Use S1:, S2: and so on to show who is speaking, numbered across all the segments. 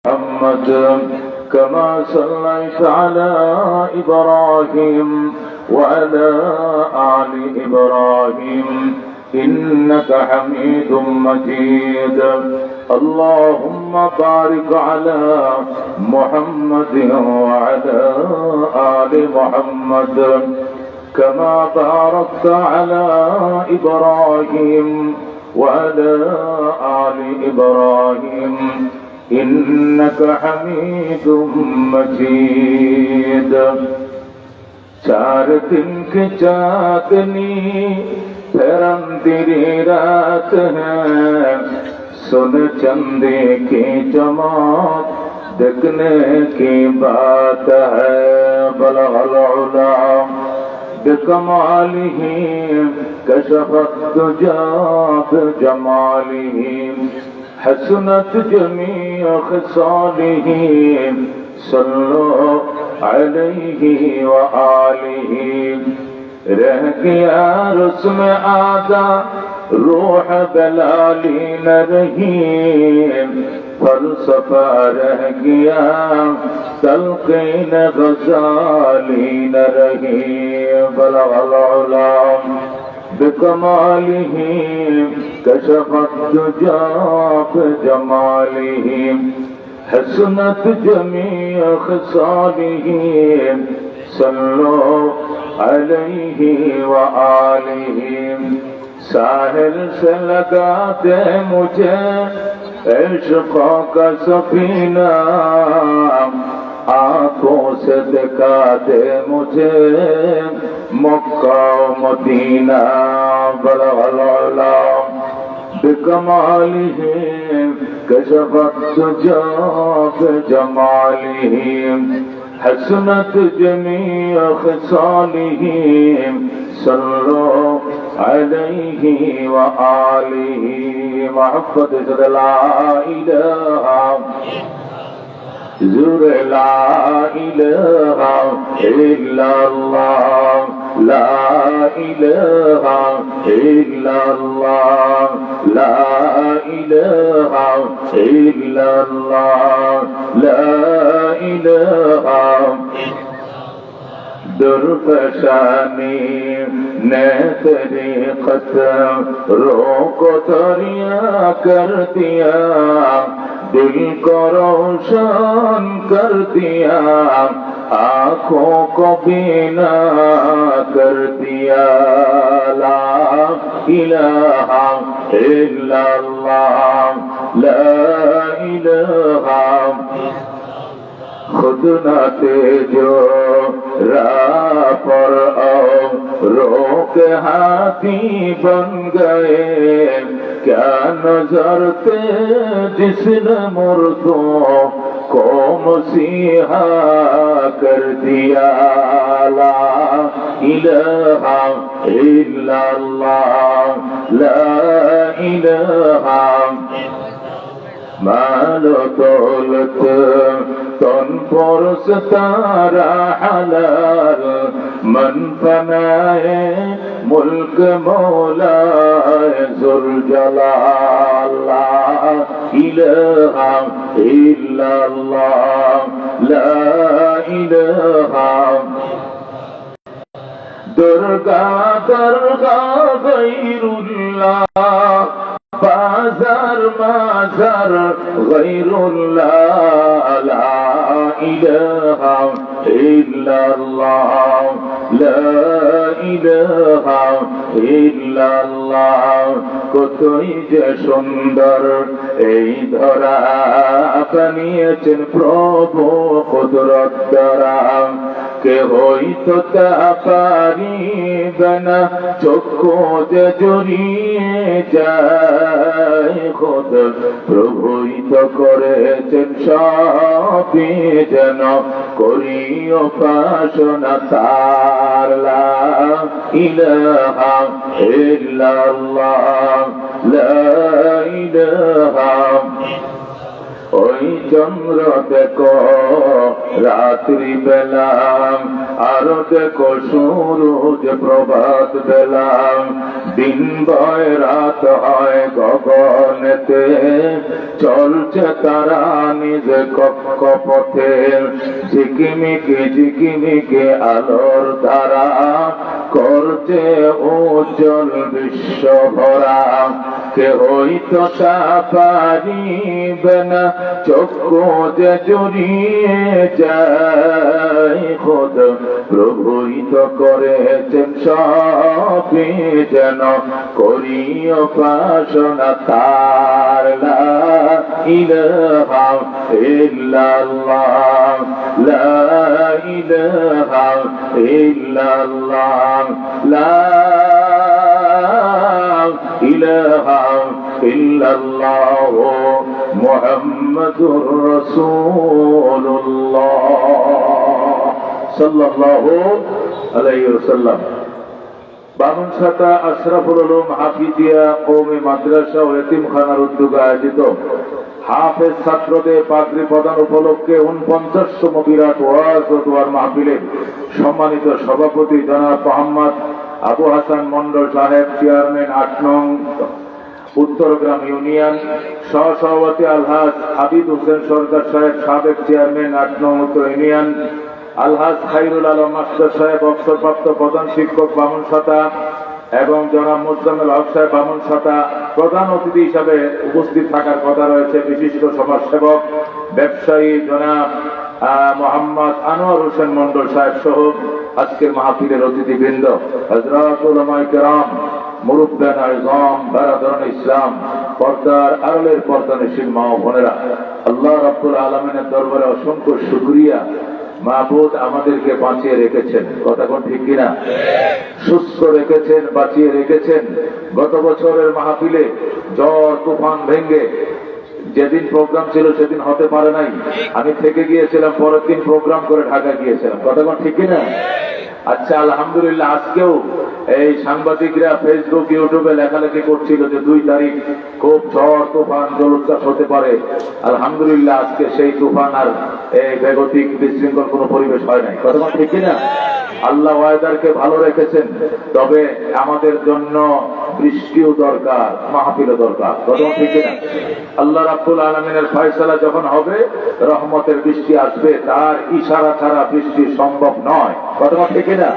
S1: محمد كما صليت على إبراهيم وعلى آل إبراهيم إنك حميد مجيد. اللهم بارك على محمد وعلى آل محمد كما باركت على إبراهيم وعلى آل إبراهيم إنك حميد مجيد. चार दिन की चांदनी फिर अंधेरी रात है, सुन चंदे की चमक देखने की बात है. बलगल उला बिकमालिही कशफत दुजा बिजमालिही हसनत जमीअ खिसालिही सल्लो अलैहि व आलिही. रह गया रस्म आदा रूह बलाली न रही, फलसफा रह गया तलक़ीन गज़ाली न रही. बलगल उला बिकमालिही कशफत दुजा बिजमालिही हसनत जमीअ खिसालिही सल्लो अलैहि व आलिही. साहिल से लगाते मुझे इश्क़ का सफीना, आँखों से दिखाते मुझे मक्का मदीना. बलगल उला बिकमालिही कशफत दुजा बिजमालिही हसनत जमीअ खिसालिही सल्लो अलैहि व आलिही. मोहब्बत से ला इलाहा ज़ुर ला इलाहा इल्लल्लाह, ला इलाहा इल्लल्लाह, ला इलाहा इल्लल्लाह, ला इलाहा. दुर्फशानी ने तरीक़त रोको दरिया कर दिया, दिल को रोशन कर दिया, आँखों को बीना कर दिया. ला इलाहा इल्लल्लाह, ला इलाहा. खुद न तेजो राह पर रोक हाथी बन गए, क्या नजर थे जिसने मुर्दों को मसीहा कर दिया. ला इलाहा इल्लल्लाह, ला इलाहा. मालो दौलत तन पर सितारा हलाल, मन फनाए मुल्क मौला ज़ुल जलाल. ला इलाहा इल्लल्लाह, ला इलाहा. दुर्गा दरगा गैरुल्लाह, बाजार माजार गैरुल्लाह. ला इलाहा इल्लल्लाह, ला इलाहा इल्लल्लाह. কতই যে সুন্দর এই ধরা বানিয়েছেন প্রভু কুদরত দ্বারা, কেহই তো তা পারিবে না, চক্ষু যে জড়িয়ে যায়. খোদ প্রভুই তো করেছেন সবই যেন করি উপাসনা তার. লা ইলাহা ইল্লাল্লাহ, লা ইলাহা. ওই চন্দ্র দেখো রাত্রি বেলা, আরো দেখো সূরজ প্রভাত বেলা, দিন বয় রাত হয় গগনেতে, চলছে তারা নিজ কক্ষপথে, ঝিকিমিকি ঝিকিমিকি আলোর ধারা করছে উজ্জ্বল বিশ্ব ভরা। কেহই তো তা পারিবে না, চক্ষু যে জড়িয়ে যায়, খোদ প্রভুই তো করেছেন সবই যেন করি উপাসনা তার। লা ইলাহা ইল্লাল্লাহ, লা ইলাহা ইল্লাল্লাহ, লা ইলাহা ইল্লাল্লাহ মুহাম্মাদুর রাসূলুল্লাহ সাল্লাল্লাহু আলাইহি ওয়াসাল্লাম। বামনছাতা আশরাফুল উলুম হাফিজিয়া কওমি মাদ্রাসা ও এতিমখানার উদ্যোগে আয়োজিত হাফেজ ছাত্রদের পাগড়ি প্রদান উপলক্ষে ৪৯তম বিরাট ওয়াজ ও দোয়ার মাহফিলের সম্মানিত সভাপতি জনাব মোহাম্মদ আবু হাসান মন্ডল সাহেব, চেয়ারম্যান ৮ নং উত্তরগ্রাম ইউনিয়ন, সহসভাপতি আলহাজ আবিদ হোসেন সরকার সাহেব, সাবেক চেয়ারম্যান ৮ নং উত্তর ইউনিয়ন, আলহাজ খাইরুল আলম মাস্টার সাহেব, অবসরপ্রাপ্ত প্রধান শিক্ষক বামনছাতা, এবং জনাব মুজাম্মেল হক সাহেব বামনছাতা। প্রধান অতিথি হিসাবে উপস্থিত থাকার কথা রয়েছে বিশিষ্ট সমাজসেবক ব্যবসায়ী জনাব মোহাম্মদ আনোয়ার হোসেন মন্ডল সাহেব সহ আজকের মাহফিলের অতিথিবৃন্দ, হযরত উলামায়ে কেরাম, মুরুব্বিয়ান আযম, বারাদারান ইসলাম, পর্দার আড়ালের পর্দানশীল মা ও বোনেরা, আল্লাহ রাব্বুল আলামিনের দরবারে অসংখ্য শুকরিয়া। মাহবুব আমাদেরকে বাঁচিয়ে রেখেছেন, কথা কোন ঠিক কিনা? সুস্থ রেখেছেন, বাঁচিয়ে রেখেছেন। গত বছরের মাহফিলে ঝড় তুফান ভেঙ্গে যেদিন প্রোগ্রাম ছিল সেদিন হতে পারে নাই, আমি থেকে গিয়েছিলাম, পরের দিন প্রোগ্রাম করে ঢাকা গিয়েছিলাম, কথা কোন ঠিক কিনা? আচ্ছা, আলহামদুলিল্লাহ আজকেও এই সাংবাদিকরা ফেসবুক ইউটিউবে লেখালেখি করছিল যে ২ তারিখ খুব ঝড় তুফান জলোচ্ছ্বাস হতে পারে। আলহামদুলিল্লাহ আজকে সেই তুফান আর এই বেগতিক বিশৃঙ্খল কোনো পরিবেশ হয় নাই, কথা ঠিক কিনা? আল্লাহ ওয়াদারকে ভালো রেখেছেন, তবে আমাদের জন্য বৃষ্টিও দরকার, মাহফিলও দরকার, কথা ঠিক কিনা? আল্লাহ রাব্বুল আলামিনের ফয়সালা যখন হবে, রহমতের বৃষ্টি আসবে, তার ইশারা ছাড়া বৃষ্টি সম্ভব নয়, কথা ঠিক কিনা?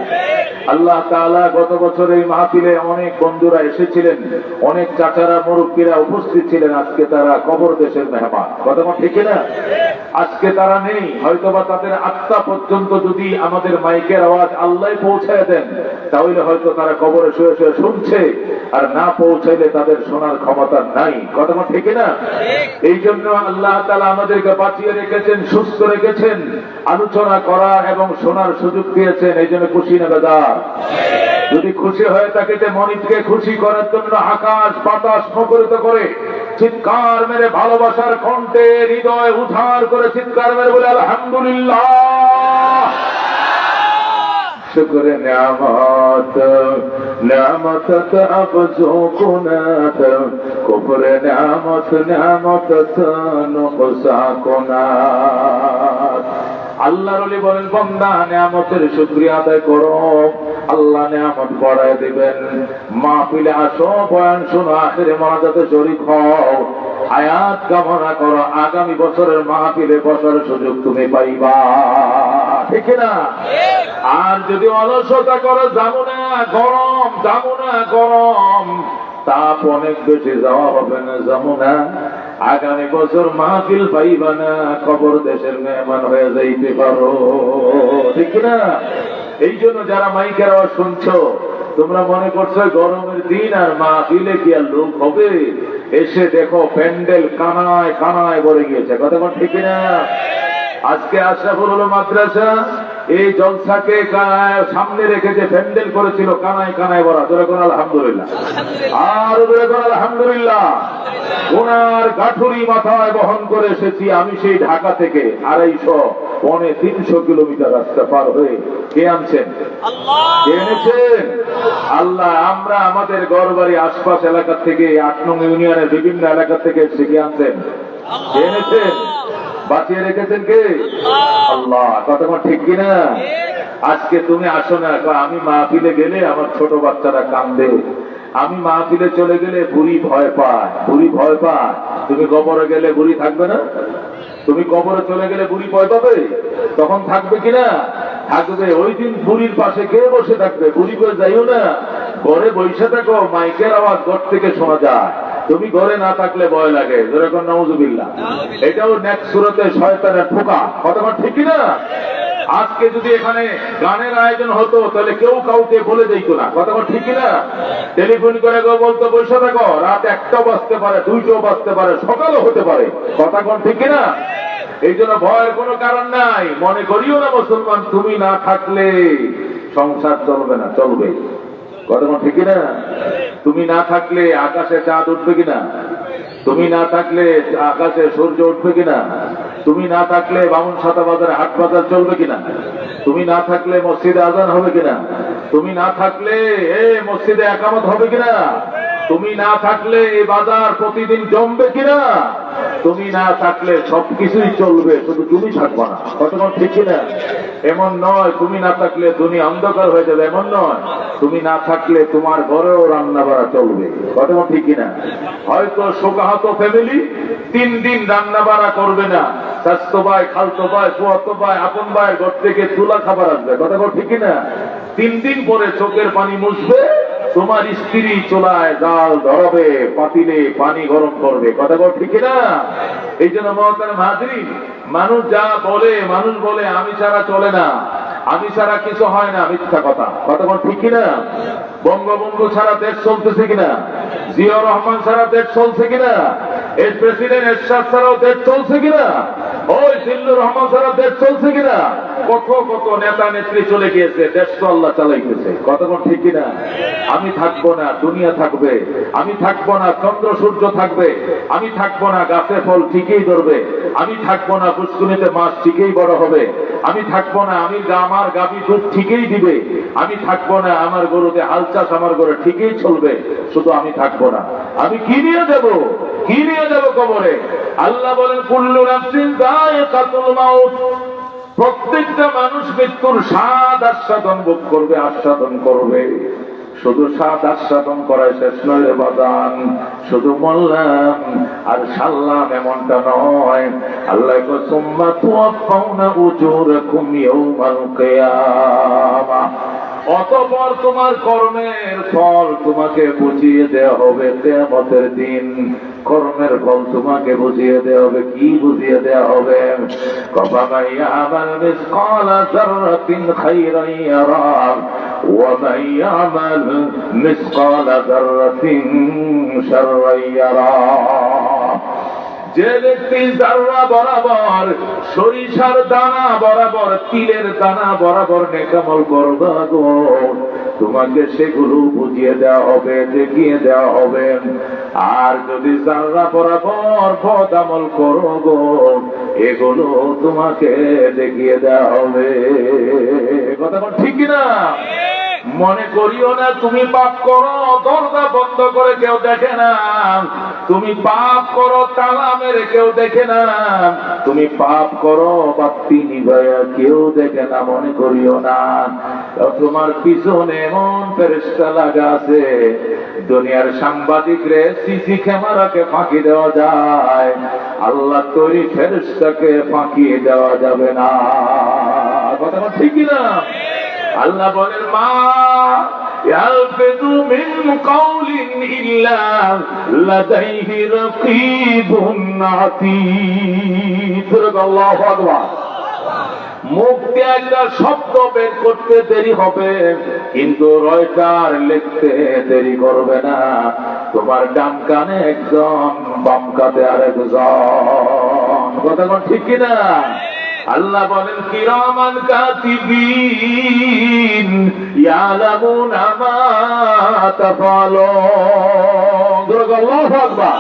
S1: আল্লাহ তাআলা গত বছর এই মাহফিলে অনেক বন্ধুরা এসেছিলেন, অনেক চাচারা মুরব্বীরা উপস্থিত ছিলেন, আজকে তারা কবর দেশের মেহমান, কথা ঠিক কিনা? আজকে তারা নেই, হয়তোবা তাদের আত্মা পর্যন্ত যদি আমাদের মাইকের আওয়াজ আল্লাহ পৌঁছায় দেন, তাহলে হয়তো তারা কবরে শুয়ে শুয়ে শুনছে, আর না পৌঁছাইলে তাদের শোনার ক্ষমতা নাই, কথা ঠিক না? এই জন্য আল্লাহ তাআলা আমাদেরকে বাঁচিয়ে রেখেছেন, সুস্থ রেখেছেন, আলোচনা করার এবং শোনার সুযোগ দিয়েছেন। এই জন্য খুশি না বেজার? যদি খুশি হয়ে থাকে, মনিতকে খুশি করার জন্য আকাশ বাতাস মুখরিত করে চিৎকার মেরে, ভালোবাসার কণ্ঠে হৃদয় উদ্ধার করে চিৎকার মেরে বলে আলহামদুলিল্লাহ। शुक्र नियामत नियामत अफजो कुनात कुफर नियामत नियामत नुकसा कुनात। আল্লাহর ওলি বলেন, বান্দা নিয়ামতের শুকরিয়া আদায় করো, আল্লাহ নিয়ামত বাড়ায় দিবেন। মাহফিলে আসো, বয়ান শোনো, আখিরে মোনাজাতে শরীক হও, হায়াত কামনা করো, আগামী বছরের মাহফিলে বসার সুযোগ তুমি পাইবা, ঠিক না? আর যদি অলসতা করো, যাবো না গরম, যাবো না গরম, তাপ অনেক বেশি, যাওয়া হবে না, যাবো না, আগামী বছর মাহফিল পাইবা না, কবর দেশের মেহমান হয়ে যাইতে পারো, ঠিক না? এই জন্য যারা মাইকের আওয়াজ শুনছো, তোমরা মনে করছো গরমের দিন আর মাহফিলে কি আর লোক হবে? এসে দেখো প্যান্ডেল কানায় কানায় ভরে গিয়েছে, কথা কোন ঠিক না? আজকে আশরাফুল উলুম মাদ্রাসা এই জলসাকে সামনে রেখে যে প্যান্ডেল করেছিল, কানায় কানায় ভরা, তোরা কোন আলহামদুলিল্লাহ, আর ওদের কোন আলহামদুলিল্লাহ। ওনার গাঠুরি মাথায় বহন করে এসেছি আমি সেই ঢাকা থেকে 250-300 কিলোমিটার রাস্তা পার হয়ে। কে আনছেন? কে এনেছেন? আল্লাহ। আমরা আমাদের গড়বাড়ি আশপাশ এলাকা থেকে, 8 নং ইউনিয়নের বিভিন্ন এলাকা থেকে এসে কে আনছেন? কে এনেছেন? বাঁচিয়ে রেখেছেন কে? আল্লাহ। কথা ঠিক কিনা? আজকে তুমি আসো না, আমি মাহফিলে গেলে আমার ছোট বাচ্চারা কান্দে, আমি মাহফিলে চলে গেলে বুড়ি ভয় পায়, বুড়ি ভয় পায়। তুমি কবরে গেলে বুড়ি থাকবে না? তুমি কবরে চলে গেলে বুড়ি ভয় পাবে? তখন থাকবে কিনা? থাকবে। ওই দিন বুড়ির পাশে কে বসে থাকবে? বুড়ি করে যাইও না, ঘরে বসে থাকো, মাইকের আওয়াজ ঘর থেকে শোনা যায়। তুমি ঘরে না থাকলে ভয় লাগে। যেরকম নাউজুবিল্লাহ, এটাও নেক্সট সূরাতে শয়তানের ঠোকা। কথা ঠিক না? আজকে যদি এখানে গানের আয়োজন হতো তাহলে কেউ কাউকে বলে দিত না। কথা ঠিক না? টেলিফোন করে বলতো বসে থাকো, রাত 1টাও বাজতে পারে, 2টাও বাজতে পারে, সকালও হতে পারে। কথা ঠিক না? এই জন্য ভয়ের কোনো কারণ নাই। মনে করিও না মুসলমান তুমি না থাকলে সংসার চলবে না, চলবে। কথা ঠিক না? তুমি না থাকলে আকাশে চাঁদ উঠবে কিনা? তুমি না থাকলে আকাশে সূর্য উঠবে কিনা? তুমি না থাকলে বামুন সাতা বাজারে হাট বাজার চলবে কিনা? তুমি না থাকলে মসজিদে আজান হবে কিনা? তুমি না থাকলে মসজিদে একামত হবে কিনা? তুমি না থাকলে এই বাজার প্রতিদিন জমবে কিনা? তুমি না থাকলে সবকিছুই চলবে, শুধু তুমি থাকবা না। কতক্ষণ ঠিক কিনা? এমন নয় তুমি না থাকলে দুনিয়া অন্ধকার হয়ে যাবে, এমন নয়। তুমি না থাকলে তোমার ঘরেও রান্না বাড়া চলবে। কতক্ষণ ঠিক কিনা? হয়তো শোকাহত ফ্যামিলি 3 দিন রান্না বাড়া করবে না, স্বাস্থ্য ভাই, খালতো ভাই, ফুয়াতো ভাই, আপন ভাইয়ের ঘর থেকে চুলা খাবার আসবে। কতক্ষণ ঠিক কিনা? 3 দিন পরে চোখের পানি মুছবে, তোমার স্ত্রী চুলায় জাল ধরাবে, পাতিলে পানি গরম করবে। কথা ঠিক না? এই জন্য মহতারাম হাজরিন, মানুষ যা বলে, মানুষ বলে আমি ছাড়া চলে না, আমি ছাড়া কিছু হয় না, মিথ্যা কথা। কথা ঠিক কিনা? বঙ্গবন্ধু ছাড়া দেশ চলতেছে কিনা? জিয়াউর রহমান ছাড়া দেশ চলছে কিনা? এই প্রেসিডেন্ট এরশাদ ছাড়াও দেশ চলছে কিনা? ওই জিল্লুর রহমান ছাড়া দেশ চলছে কিনা? কত কত নেতা নেত্রী চলে গিয়েছে, দেশ তো আল্লাহ চালাইতেছে। কথা ঠিক কিনা? আমি থাকবো না, দুনিয়া থাকবে। আমি থাকবো না, চন্দ্র সূর্য থাকবে। আমি থাকবো না, গাছে ফল ঠিকই ধরবে। আমি থাকবো না, পুষ্কুনিতে মাছ ঠিকই বড় হবে। আমি থাকবো না, আমার গাভী দুধ ঠিকই দিবে। আমি থাকবো না, আমার গরুতে হাল চাষ আমার ঘরে ঠিকই চলবে। শুধু আমি থাকবো না। আমি কি নিয়ে যাব? কি নিয়ে যাব কবরে? আল্লাহ বলেন কুল্লু নাফসিন যায়কাতুল মাউত, প্রত্যেকটা মানুষ মৃত্যুর স্বাদ আস্বাদন ভোগ করবে, আস্বাদন করবে। শুধু স্বাদ আস্বাদন করায় শেষ নয় রে বাদান, শুধু বললাম আর সাল্লাম এমনটা নয়। আল্লাহ কয় সুম্মা তুওয়াফাউনা উজুরাকুম ইয়াউমাল কিয়ামাহ, অতঃপর তোমার কর্মের ফল তোমাকে বুঝিয়ে দেওয়া হবে কিয়ামতের দিন। কর্মের ফল তোমাকে বুঝিয়ে দেওয়া হবে। কি বুঝিয়ে দেওয়া হবে? ফামান ইয়ামাল মিসকালা যাররাতিন খায়রান ইয়ারা ওয়া মান ইয়ামাল মিসকালা যাররাতিন শাররান ইয়ারা। যে ব্যক্তি যাররা বরাবর, সরিষার দানা বরাবর, তিলের দানা বরাবর নেকামল করবে গো, তোমাকে সেগুলো বুঝিয়ে দেওয়া হবে, দেখিয়ে দেওয়া হবে। আর যদি যাররা বরাবর বদামল করো গো, এগুলো তোমাকে দেখিয়ে দেওয়া হবে। কথা ঠিক না? মনে করিও না তুমি পাপ করো, দরজা বন্ধ করে কেউ দেখে না। তুমি পাপ করো, তালা মেরে কেউ দেখে না। তুমি পাপ করো, বাতি নিভাইয়া কেউ দেখে না। মনে করিও না। তোমার পিছনে এমন ফেরেশতা লাগা আছে, দুনিয়ার সাংবাদিক রে সিসি ক্যামেরাকে ফাঁকি দেওয়া যায়, আল্লাহ তৈরি ফেরেশতাকে ফাঁকি দেওয়া যাবে না। কথা ঠিক না? আল্লাহ বলেন মা ইয়ালফিযু মিন কাওলিন ইল্লা লাদাইহি রাকীবুন আতীদ। আল্লাহু আকবার। মুখ দিয়ে একটা শব্দ বের করতে দেরি হবে, কিন্তু রয়টার লিখতে দেরি করবে না। তোমার ডান কানে একজন, বাম কানে আরেকজন। কথা ঠিক কিনা? আল্লাহ বলেন কিরামান কাতিবিন ইয়ালামুনা মা তাফআলুন। আল্লাহু আকবার।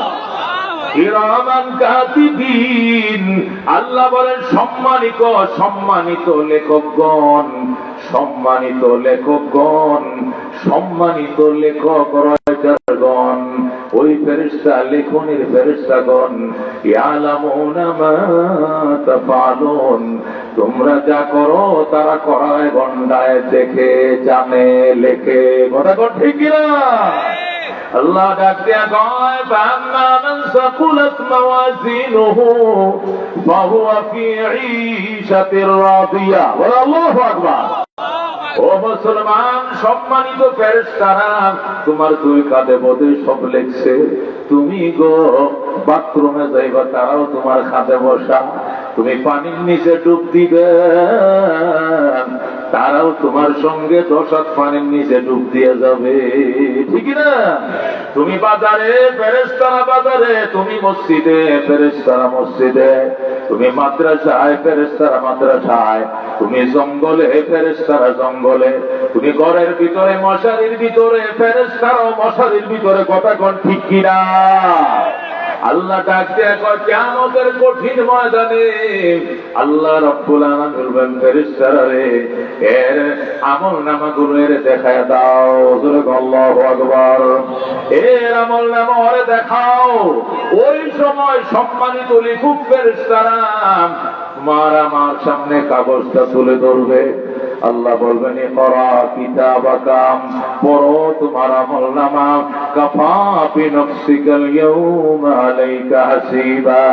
S1: কিরামান কাতিবিন, আল্লাহ বলেন সম্মানিত, সম্মানিত লেখকগণ, সম্মানিত লেখকগণ, সম্মানিত লেখক রয়টারগণ, ওই ফেরেশতা, লেখনের ফেরেশতাগণ, ইয়ালামুনা মা তাফআলুন, তোমরা যা করো তারা করায় গন্ডায় দেখে, জানে, লেখে। কথা ঠিক না? আল্লাহ ডাক দিয়া কয় ফাম্মা মান সাকুলাত মাওয়াজিনুহু ফাহুয়া ফি ঈশাতির রাদিয়া। বলো আল্লাহু আকবার। ও মুসলমান, সম্মানিত ফেরেশতারা, তোমার দুই কাঁধে বোধে সব লেখছে। তুমি গো বাথরুমে যাইবা, তারাও তোমার কাঁধে বসা। তুমি পানির নিচে ডুব দিবে, তারাও তোমার সঙ্গে 10 হাত পানির নিচে ডুব দিয়ে যাবে। ঠিক না? তুমি বাজারে, ফেরেশতারা বাজারে। তুমি মসজিদে, ফেরেশতারা মসজিদে। তুমি মাদ্রাসায়, ফেরেশতারা মাদ্রাসায়। তুমি জঙ্গলে, ফেরেশতারা জঙ্গলে। তুমি ঘরের ভিতরে, মশারির ভিতরে, ফেরেশতারাও মশারির ভিতরে। কথা কোন ঠিক কিনা? আল্লাহ ডাক দেয়া কয় কিয়ামতের কঠিন ময়দানে আল্লাহ রাব্বুল আলামিন বলবেন ফেরেশতারা রে, এর আমলনামাগুলো এর দেখায় দাও। জোরে আল্লাহু আকবার। এর আমলনামা ওরে দেখাও। ওই সময় সম্মানিত লিখুক ফেরেশতারা তোমার আমার সামনে কাগজটা তুলে ধরবে। আল্লাহ বলবেন ইকরা কিতাবাকাম, পড়ো তোমার আমলনামা। কাফা বিনফসিকাল ইয়াউমা আলাইকা হাসিবা,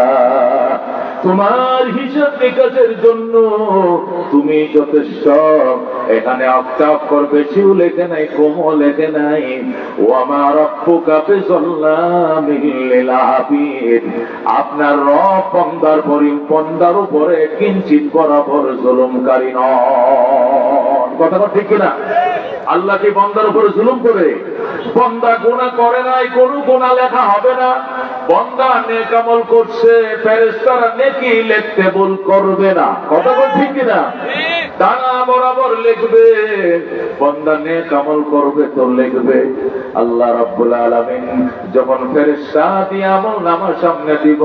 S1: তোমার হিসাব নিকাশের জন্য তুমি যথেষ্ট। এখানে অক্টাফ করবে, বেশিও লেখে নাই, কমও লেখে নাই। ওয়ামা রাব্বুকা বিযাল্লামিল লিল আবিদ, আপনার রব বান্দার উপরে কিঞ্চিত বরাবর জুলুমকারী নন। কথা ঠিক কিনা? আল্লাহ কি বান্দার উপরে জুলুম করে? বান্দা গুনাহ করে নাই, কোনো গুনাহ লেখা হবে না। বান্দা নেক আমল করছে, ফেরেশতারা নেকি লিখতে ভুল করবে না। কথা ঠিক কিনা? ডানা বরাবর লিখবে। বান্দা নেক আমল করবে তো লিখবে। আল্লাহ রাব্বুল আলামিন যখন ফেরেশতা দিয়ে আমলনামা সামনে দিব,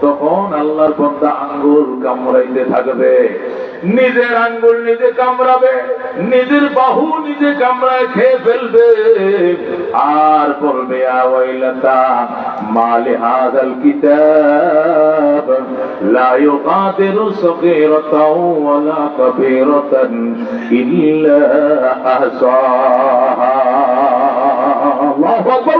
S1: তখন আল্লাহর বান্দা আঙ্গুল কামড়াইতে থাকবে। নিজের আঙ্গুল নিজে কামড়াবে, নিজের বাহু নিজে কামড়ায় খেয়ে ফেলবে। আর বলবে আওয়াইলাতা মালি হাযাল কিতাব লা ইউগাদিরু সগীরাতাও ওয়ালা কাবীরাতান ইল্লা আহসাহা। আল্লাহু আকবার।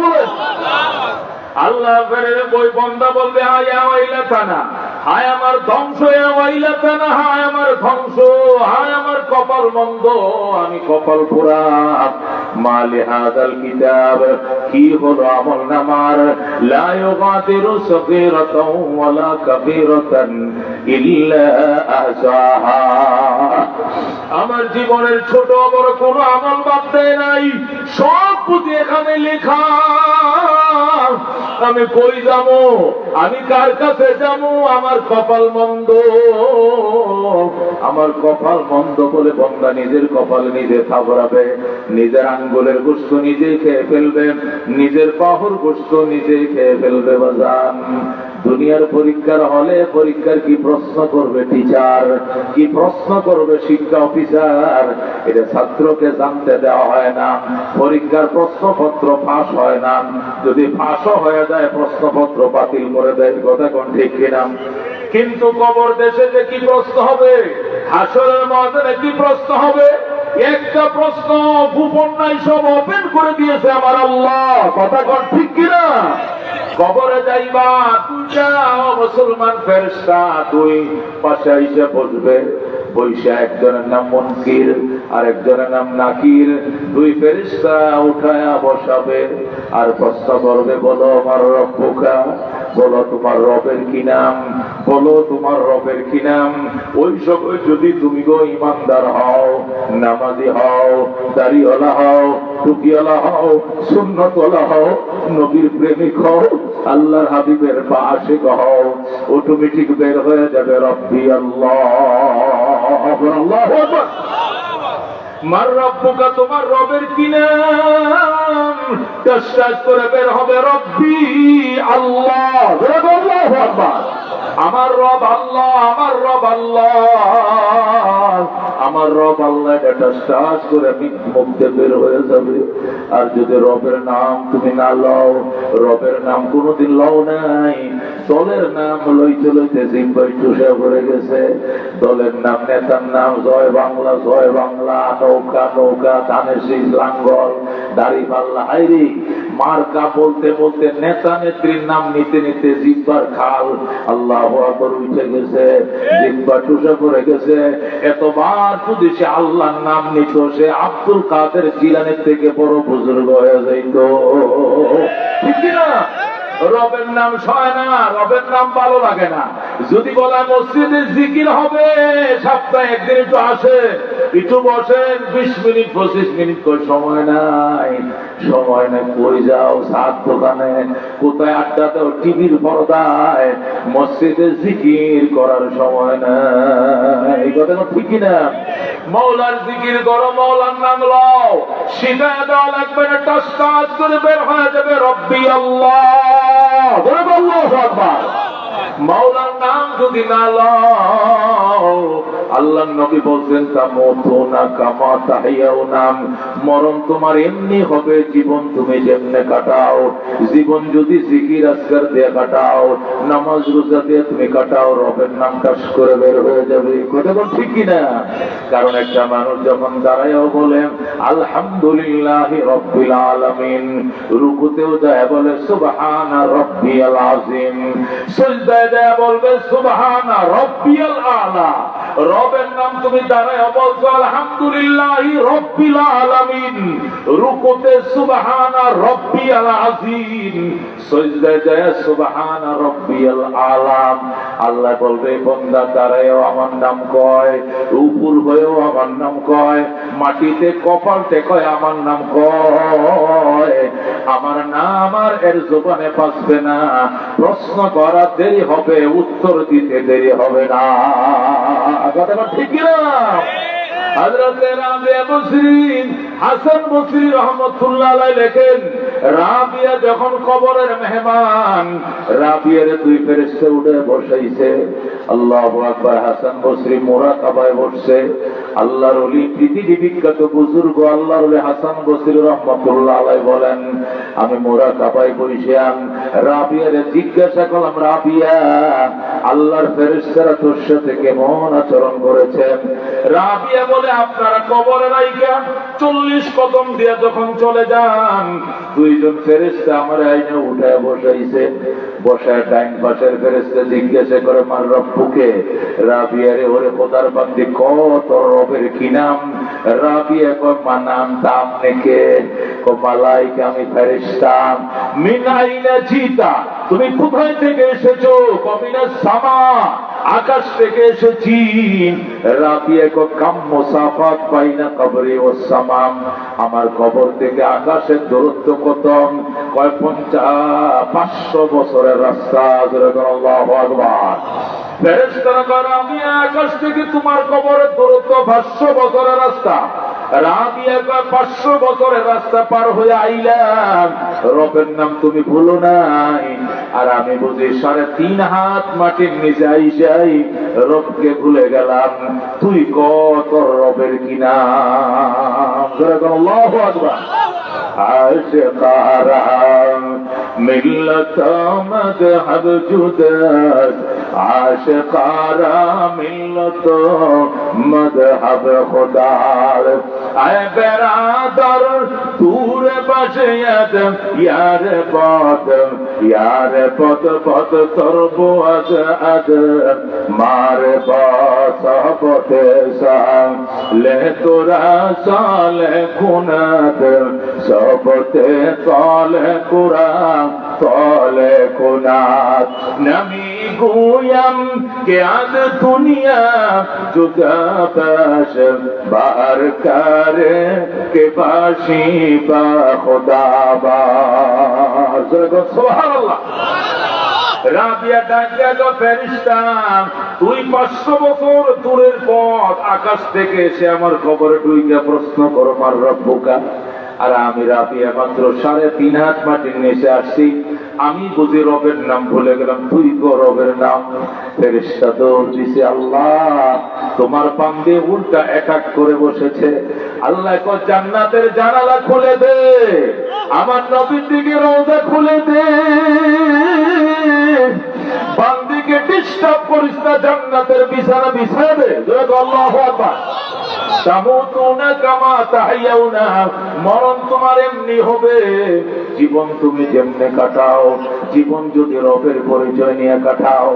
S1: আল্লাহ ফেরেশতা বই বান্দা বলবে আয়া ওয়াইলাতানা, হায় আমার ধ্বংস, ওয়াইলাতানা হায় আমার ধ্বংস, হায় আমার কপাল মন্দ, আমি কপাল পোড়া। মালি হাযাল কিতাব, কি হলো আমলনামার? লা ইউগাদিরু সগীরাতাও ওয়ালা কাবীরাতান ইল্লা আহসাহা, আমার জীবনের ছোট বড় কোনো আমল বাদ দেয় নাই, সব বুঝি এখানে লেখা। আমি কই যাবো, আমি কার কাছে যাবো? আমার কপাল মন্দ, আমার কপাল মন্দ বলে বান্দা নিজের কপাল নিজে থাবড়াবে, নিজের আঙ্গুলের গোশত নিজেই খেয়ে ফেলবে, নিজের বাহুর গোশত নিজেই খেয়ে ফেলবে। বাজান, দুনিয়ার পরীক্ষার হলে পরীক্ষার কি প্রশ্ন করবে টিচার, কি প্রশ্ন করবে শিক্ষা অফিসার, এটা ছাত্রকে জানতে দেওয়া হয় না। পরীক্ষার প্রশ্নপত্র ফাঁস হয় না, যদি ফাঁসও হয়ে যায় প্রশ্নপত্র বাতিল করে দেয়। কথা কোন ঠিক কিনা? কিন্তু কবর দেশে যে কি প্রশ্ন হবে, হাসরের ময়দানে কি প্রশ্ন হবে, একটা প্রশ্ন গোপন নাই, সব ওপেন করে দিয়েছে আমার আল্লাহ। কথা কোন ঠিক কিনা? কবরে যাইবা, তুই যাও মুসলমান ফেরেশতা, তুই পাশে এসে বসবে। বৈশা একজনের নাম মুনকির আর একজনের নাম নাকির, দুই ফেরেশতা উঠায়া বসাবে আর প্রশ্ন করবে, বলো আমার রব্বুকা, বলো তোমার রবের কি নাম, বলো তোমার রবের কি নাম। ওই সময় যদি তুমি গো ইমানদার হও, নামাজি হও, দাড়িওয়ালা হও, টুপিওয়ালা হও, সুন্নতওয়ালা হও, নবীর প্রেমিক হও, আল্লাহর হাবিবের আশিক হও, অটোমেটিক বের হয়ে যাবে রব্বি আল্লাহ। আল্লাহু আকবার। মার রব্বুকা, তোমার রবের কি নাম? টাস করে বের হবে রব্বি আল্লাহ। আল্লাহু আকবার। আমার রব আল্লাহ, আমার রব আল্লাহ। আমার রব আল্লাহ এটা শ্বাস করে মুক্তে বের হয়ে যাবে। আর যদি রবের নাম তুমি না লও, রবের নাম কোনোদিন লও নাই, দলের নাম লইতে লইতে জিম্বাই চুষে পড়ে গেছে। দলের নাম, নেতার নাম জয় বাংলা, জয় বাংলা, নৌকা নৌকা, ধানের শীষ, লাঙ্গল, দাড়ি পাল্লা, হাইরি মার্কা বলতে বলতে নেতা নেত্রীর নাম নিতে নিতে জিব্বার খাল আল্লাহু আকবার উঠে গেছে, জিব্বা চুষে পড়ে গেছে। এতবার যদি সে আল্লাহর নাম নিত, সে আব্দুল কাদের জিলানের থেকে বড় বুজুর্গ হয়ে যাইত। ঠিক না? রবের নাম সয় না, রবের নাম ভালো লাগে না। যদি বলা মসজিদে জিকির হবে, সপ্তাহে একদিন একটু আসে, একটু বসেন 20 মিনিট 25 মিনিট করে, সময় নাই, সময় নাই। কই যাও? সাত দোকানে, কোথায় আড্ডা দাও, টিভির পর্দায়, মসজিদে জিকির করার সময় নাই। এই কথা ঠিকই না? মৌলার জিকির করো, মৌলার নাম লও, শিখায় দেওয়া লাগবে না, টাস টাস করে বের হয়ে যাবে রব্বি আল্লাহ। মাওলার নাম যদি না লও, আল্লাহর নবী বলছেন তামুতুনা কামা তাহিয়াউনা, মরণ তোমার এমনি হবে জীবন তুমি যেমনে কাটাও। জীবন যদি জিকির আজকার দিয়ে কাটাও, নামাজ রোজা দিয়ে তুমি কাটাও, রবের নাম টাস করে বের হয়ে যাবে। কথা বল ঠিক কিনা? কারণ একটা মানুষ যখন দাঁড়ায়ও বলেন আলহামদুলিল্লাহি রাব্বিল আলামিন, রুকুতেও যায় বলে সুবহানা রাব্বিয়াল আযীম, সিজদায় যায় বলবে সুবহানা রাব্বিয়াল আলা। রবের নাম তুমি দাঁড়ায় বলছো আলহামদুলিল্লাহি রাব্বিল আলামিন, রুকুতে সুবহানা রাব্বিয়াল আযীম, সিজদায় যায় সুবহানা রাব্বিয়াল আলা। আল্লাহ বলবে বান্দা দাঁড়ায়ও আমার নাম কয়, উপর হয়েও আমার নাম কয়, মাটিতে কপাল টেকয় আমার নাম কয়, আমার নাম আর এর জবানে বাঁচবে না। প্রশ্ন করা দেরি হবে, উত্তর দিতে দেরি হবে না। কথাটা ঠিক না? হযরত রাবিয়া বসরি, হাসান বসরি রাহমাতুল্লাহ আলাইহি লেখেন, রাবিয়া যখন কবরের মেহমান, রাবিয়ারে দুই ফেরেশতা উঠে বসাইছে। আল্লাহু আকবার। হাসান বসরি মুরাকাবায় বসছে। আল্লাহর ওলি, পৃথিবী বিখ্যাত বুজুর্গ আল্লাহর ওলি হাসান বসরি রাহমাতুল্লাহ আলাইহি বলেন, আমি মুরাকাবায় বসিয়াম, রাবিয়ারে জিজ্ঞাসা করলাম, রাবিয়া আল্লাহর ফেরেশতারা তোর সাথে কেমন আচরণ করেছেন? রাবিয়া বলে, আপনারা কবরে রাইখা 40 কদম দিয়ে যখন চলে যান, দুইজন ফেরেশতা আমার আইনে উঠায় বসাইছে। বসায় ডাইন পাশের ফেরেশতা জিজ্ঞাসা করে, মার রব্বুকে? রাবিয়ারে, ওরে খোদার বান্দি, কত রবের কি নাম? রাবিয়া কয়, মা নামটা আপনি কে? মালাইকা, আমি ফেরেশতা। মিন আইনা জিতা, তুমি কোথায় থেকে এসেছো? কমিনাস সামা, আকাশ থেকে এসেছি। রাবিয়া কয়, কাম মুসাফাত বাইনা কবরি ওয়াস সামাম, আমার কবর থেকে আকাশের দূরত্ব কত? কয় 500 বছরের রাস্তা। আল্লাহু আকবার। ফেরেশতারা কয়, আমি আকাশ থেকে তোমার কবরের দূরত্ব 500 বছরের রাস্তা। রাবিয়া কয়, 500 বছরের রাস্তা পার হয়ে আইলাম, রবের নাম তুমি ভুলো নাই। আর আমি বুঝি 3.5 হাত মাটির নিচে আইসাই রবকে ভুলে গেলাম। তুই কত রবের কি নাম? আল্লাহু আকবার। আশিকারা মিল্লাত মযহব জুদাত, আশিকারা মিল্লাত মযহব খুদার। আয় বেরাদার দূরে বসিয়াত, ইয়ার পথ পথ তরবো আজ আজ, মার পথে সাম লে তোরা সালে খুনাত, সবতে তলে কুরান তলে কুনাত। নবী গুয়াম কে আজ দুনিয়া জুদা পাশ, বাহার করে কে বাসি বা খুদা বাস। সুবহানাল্লাহ। রাবিয়া ডাক ফেরেশতা, তুই 500 বছর দূরের পথ, আকাশ থেকে এসে আমার কবরে ঢুইকা প্রশ্ন করো, মার রব্বুকা? আর আমি রাবিয়া মাত্র 3.5 হাত মাটির নিচে আসছি, আমি বুঝি রবের নাম ভুলে গেলাম, তুই গো রবের নাম। ফেরেশতা দৌড় দিছে, আল্লাহ তোমার বান্দে উল্টা অ্যাটাক করে বসেছে। আল্লাহ কয় জান্নাতের জানালা খুলে দে, আমার নবীর দিকে রওজা খুলে দে, বান্দিকে ডিস্টার্ব করিস না, জান্নাতের বিছানা বিছায় দে। আল্লাহু আকবার। তামুতুনা কামা তাহইয়াউনা, মরণ তোমার এমনি হবে, জীবন তুমি যেমনে কাটাও, জীবন যদি রবের পরিচয় নিয়ে কাটাও।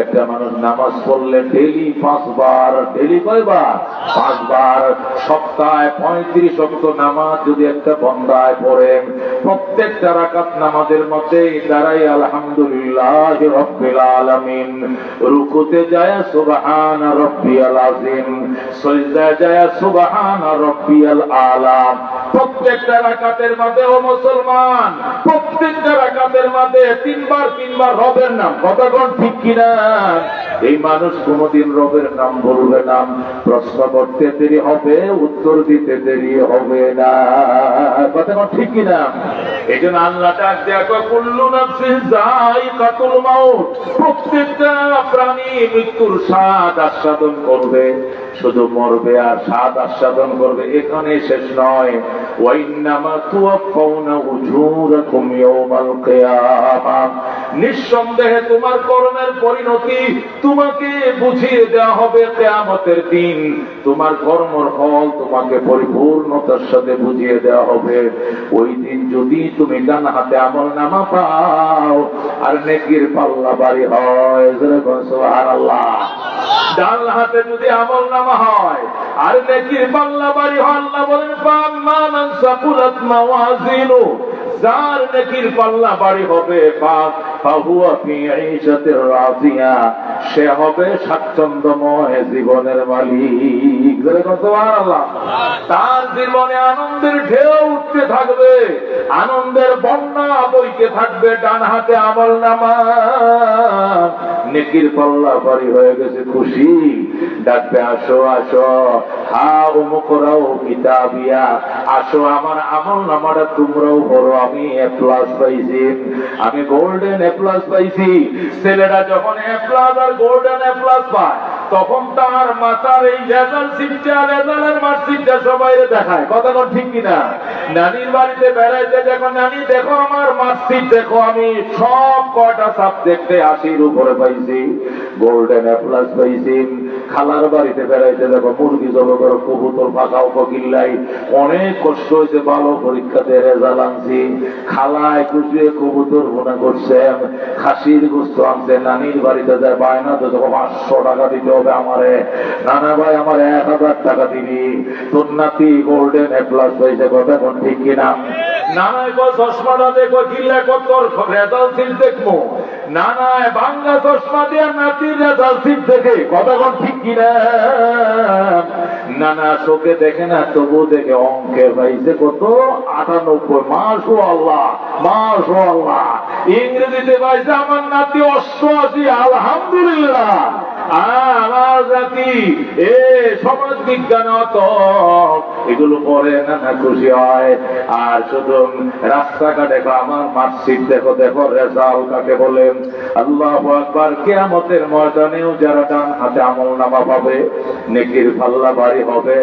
S1: একটা মানুষ নামাজ পড়লে ডেলি 5 বার, ডেলি কয়বার? 5 বার। সপ্তাহে 35 ওয়াক্ত নামাজ যদি একটা বান্দায় পড়েন, প্রত্যেকটা রাকাত নামাজের মধ্যে দাঁড়াই আলহামদুলিল্লাহ রাব্বিল আলামিন, রুকুতে যায় সুবহান রাব্বিয়াল আযীম, সিজদায় যায় সুবহান রাব্বিয়াল আলা। প্রত্যেকটা রাকাতের মধ্যে ও মুসলমান, প্রত্যেকটা রাকাতের মধ্যে 3 বার রবের নাম। কতক্ষণ ঠিক কিনা? এই মানুষ কোনদিন রবের নাম বলবে না, প্রশ্ন করতে দেরি হবে, উত্তর দিতে দেরি হবে না। কতক্ষণ ঠিক কিনা? এই জন্য আল্লাহ ডাক দেখো, কুল্লু নাফসিন যায়িকাতুল মাউত, প্রত্যেকটা প্রাণী মৃত্যুর স্বাদ আস্বাদন করবে, শুধু মরবে আর স্বাদ আস্বাদন করবে। এখানে শেষ নয়, ওয়াইন্নামা তুওয়াফাউনা উজুরাকুম ইয়াওমাল কিয়ামাহ, নিঃসন্দেহে তোমার কর্মের পরিণতি তোমাকে বুঝিয়ে দেওয়া হবে কিয়ামতের দিন। তোমার কর্মের ফল তোমাকে পরিপূর্ণতার সাথে বুঝিয়ে দেওয়া হবে। ওই দিন যদি তুমি ডান হাতে আমলনামা পাও আর নেকির পাল্লা ভারী হয়, সুবহানাল্লাহ, ডান হাতে যদি আমলনামা হয় আর নেকির পাল্লা ভারী হয়, আল্লাহ বলেন ফাম্মা মান সাকুলাত মাওয়াজিনু, যার নেকির পাল্লা ভারী হবে, ফাহুয়া ফি ঈশাতির রাদিয়া, সে হবে স্বাচ্ছন্দ্যময় জীবনের মালিক। সুবহানাল্লাহ। তার জীবনে আনন্দের ঢেউ উঠতে থাকবে, আনন্দের বন্যা বইতে থাকবে। ডান হাতে আমলনামা, নেকির পাল্লা ভারী হয়ে গেছে, খুশি, ডাকবে আসো আসো, হা উমুকরাও কিতাবিয়া, আসো আমার আমলনামাটা তোমরাও পড়ো, আমি A+ পাইছি, আমি গোল্ডেন A+ পাইছি। ছেলেরা যখন A+ আর গোল্ডেন A+ পায়, তখন তার মাথার এই রেজাল্ট শিটটা, রেজাল্টের মার্কশিটটা সবাই দেখায়। কতক্ষণ ঠিক কিনা? নানির বাড়িতে বেড়াইতে যখন, নানি দেখো আমার মার্কশিট দেখো, আমি সব কয়টা সাবজেক্টে 80-র উপরে পাইছি, গোল্ডেন A+ পাইছি। খালার বাড়িতে বেড়াইতে দেখো, মুরগি জবাই করে, কবুতর পাকাও কিল্লাই, অনেক কষ্ট হয়েছে, ভালো পরীক্ষাতে রেজাল্ট আনছি। খালায় খুশি কবুতর ভুনা করছেন, খাসির গোস্ত আনছে। নানির বাড়িতে যায়, বায়না তো 500 টাকা দিতে হবে আমারে, নানা ভাই আমার 1000 টাকা দিবি, তোর নাতি গোল্ডেন A+ পাইছে। কথা কোন ঠিক কিনা? নানায় কয় চশমাটা দেখো, কিল্লা কত রেজাল্ট সিট দেখবো, নানায় বাংলা চশমা দিয়ে নাতির রেজাল্ট সিট দেখে। কথা কোন ঠিক কিনা? নানা চোখে দেখে না, তবু দেখে অঙ্কে পাইছে কত 98। মাশাআল্লাহ মাশাআল্লাহ। ইংরেজিতে পাইছে আমার নাতি 88। আলহামদুলিল্লাহ। আমার জাতি এ সমাজ বিজ্ঞান অত এগুলো পড়ে নানা খুশি হয়। আর শুধু রাস্তাঘাটে আমার মার্কশিট দেখো, দেখো রেজাল্ট কাকে বলেন। আল্লাহু আকবার। কিয়ামতের ময়দানেও যারা ডান হাতে আমলনামা পাবে, নেকির পাল্লা ভারী হবে,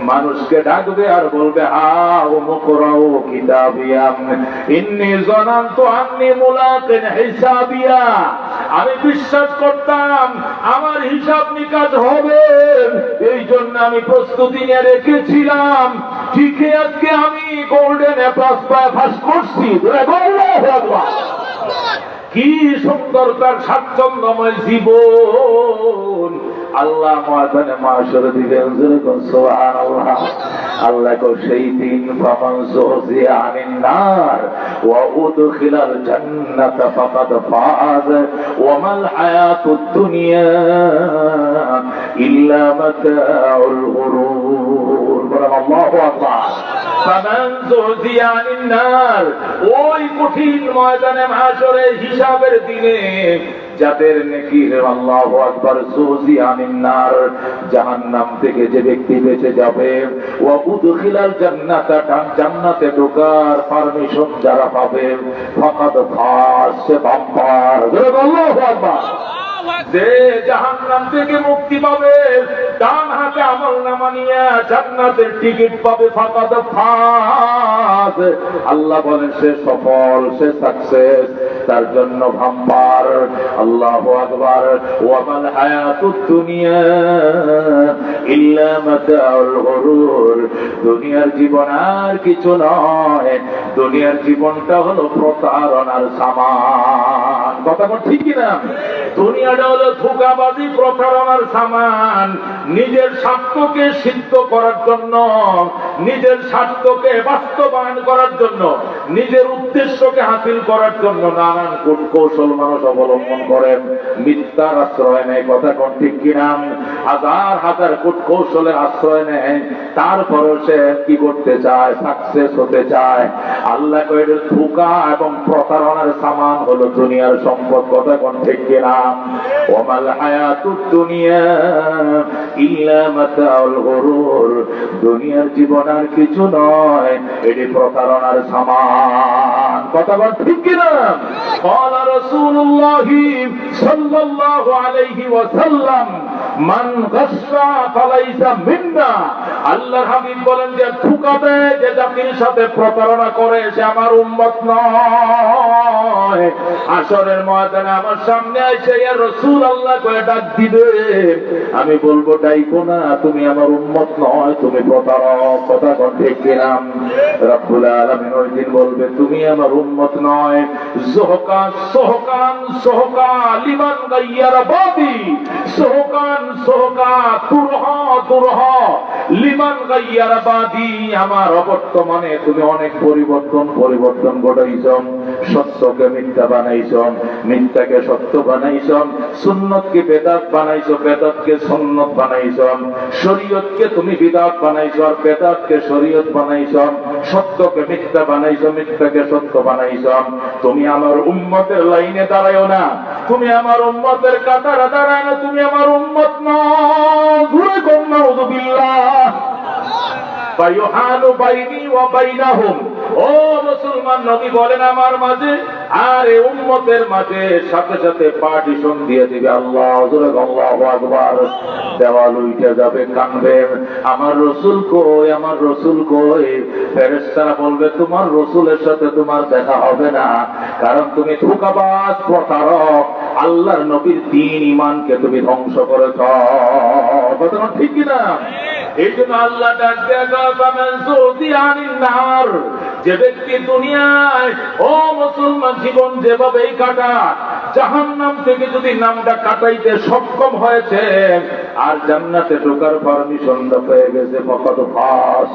S1: মানুষকে ডাকবে আর বলবে হা উমুকরাও কিতাবিয়া ইন্নী যানানতু আন্নী মুলাকিন হিসাবিয়া, আমি বিশ্বাস করতাম আমার হিসাব নিকাশ হবে, এই জন্য আমি প্রস্তুতি নিয়ে রেখেছিলাম। ঠিক আজকে আমি গোল্ডেন A+ পাস করছি। কি সুন্দর তার স্বাচ্ছন্দ্যময় জীবন। আল্লাহ ময়দানে মাশরে দিবেন, সুবহানাল্লাহ। আল্লাহ কো সেই দিন ফামান যুহজিয়া আনিন নার ওয়া উদখিলাল জান্নাতা ফাকাদ ফাজ ওয়া মাল হায়াতুদ দুনিয়া ইল্লা মাতাউল গুরুর। আল্লাহু আকবার। ফামান যুহজিয়া আনিন নার, ওই কঠিন ময়দানে মাশরে হিসাবের দিনে যাদের নেকি আল্লাহু আকবার সুজিয়ানিন নার জাহান্নাম থেকে যে ব্যক্তি বেঁচে যাবে ওয়া উদখিলাল জান্নাতা জান্নাতে ঢোকার পারমিশন যারা পাবে ফাকাদ ফাস সে বাম্পার আল্লাহু আকবার যে জাহান্নাম থেকে মুক্তি পাবে ডান হাতে আমলনামা নিয়ে জান্নাতের টিকিট পাবে ফাকাদ ফাস আল্লাহ বলেন সে সফল সে সাকসেস তার জন্য ভাম্পার আল্লাহু আকবার ওয়া মাল হায়াতুদ দুনিয়া ইল্লা মাতাউল গুরুর দুনিয়ার জীবন আর কিছু নয় দুনিয়ার জীবনটা হলো প্রতারণার সামান কথা বল ঠিক না দুনিয়াটা হলো ধোঁকাবাজি প্রতারণার সামান নিজের স্বার্থকে সিদ্ধ করার জন্য নিজের স্বার্থকে বাস্তবায়ন করার জন্য নিজের উদ্দেশ্যকে হাসিল করার জন্য নানান কূটকৌশল মানুষ অবলম্বন করেন মিথ্যার আশ্রয় নেয় কথা কোন ঠিক কিনা হাজার হাজার কূটকৌশলের আশ্রয় নেয় তারপরেও সে কি করতে চায় সাকসেস হতে চায় আল্লাহ কয়ে ধোঁকা এবং প্রতারণার সামান হলো দুনিয়ার সম্পদ কথা কোন ঠিক কিনা ওয়ামাল হায়াতুদ দুনিয়া ইল্লা মাতাউল গুরুর দুনিয়ার জীবন আর কিছু নয় এটি প্রতারণার সামান কথা বল ঠিক কিনা قال رسول الله صلى الله عليه وسلم মান গাসা ফালাইসা মিন্না আল্লাহর হাবিব বলেন যে ধোঁকা দেয় যে জাতির সাথে প্রতারণা করে সে আমার উম্মত নয় হাশরের ময়দানে আমার সামনে এসে ইয়া রাসূল আল্লাহ কয়ে ডাক দিবে আমি বলবো ডাইকো না তুমি আমার উম্মত নয় তুমি প্রতারক কথা কোন ঠিক কিনা রব্বুল আলামিন ওই দিন বলবে তুমি আমার উম্মত নয় জোহকান সোহকান সোহকা লিমান গায়্যারা বাদি সোহকান সোহকা তুরহ তুরহ লিমান গায়্যারা বাদি আমার অবর্তমানে তুমি অনেক পরিবর্তন ঘটাইছ সত্যকে মিথ্যা বানাইছ মিথ্যাকে সত্য বানাইছ সুন্নতকে বেদাত বানাইছ বেদাতকে সুন্নত বানাইছ শরীয়তকে তুমি বিদাত বানাইছ আর বেদাতকে শরীয়ত বানাইছ সত্যকে মিথ্যা বানাইছ মিথ্যাকে সত্য বানাইছ তুমি আমার উম্মতের লাইনে দাঁড়ায়ো না তুমি আমার উম্মতের কাতারে দাঁড়ায় না তুমি আমার উম্মত নও দূরে কোন নাউযুবিল্লাহ ফায়ুহালু বাইনি ওয়া বাইনাহুম ও মুসলমান নবী বলেন আমার মাঝে আর এই উম্মতের মাঝে সাথে সাথে পার্টিশন দিয়ে দিবে আল্লাহ জোরে আল্লাহু আকবার দেওয়াল উঠে যাবে কানবে আমার রাসূল কই আমার রাসূল কই ফেরেশতারা বলবে তোমার রাসূলের সাথে তোমার দেখা হবে না কারণ তুমি ধোঁকাবাজ প্রতারক আল্লাহর নবীর দ্বীন ঈমানকে তুমি ধ্বংস করেছ কথা ঠিক কি না এই জন্য আল্লাহ ডাক দেয়ার যে ব্যক্তি দুনিয়ায় ও মুসলমান জীবন যেভাবেই কাটা জাহান্নাম থেকে যদি নামটা কাটাইতে সক্ষম হয়েছে আর জান্নাতে ঢোকার পারমিশন পেয়ে গেছে ফকাত ফাস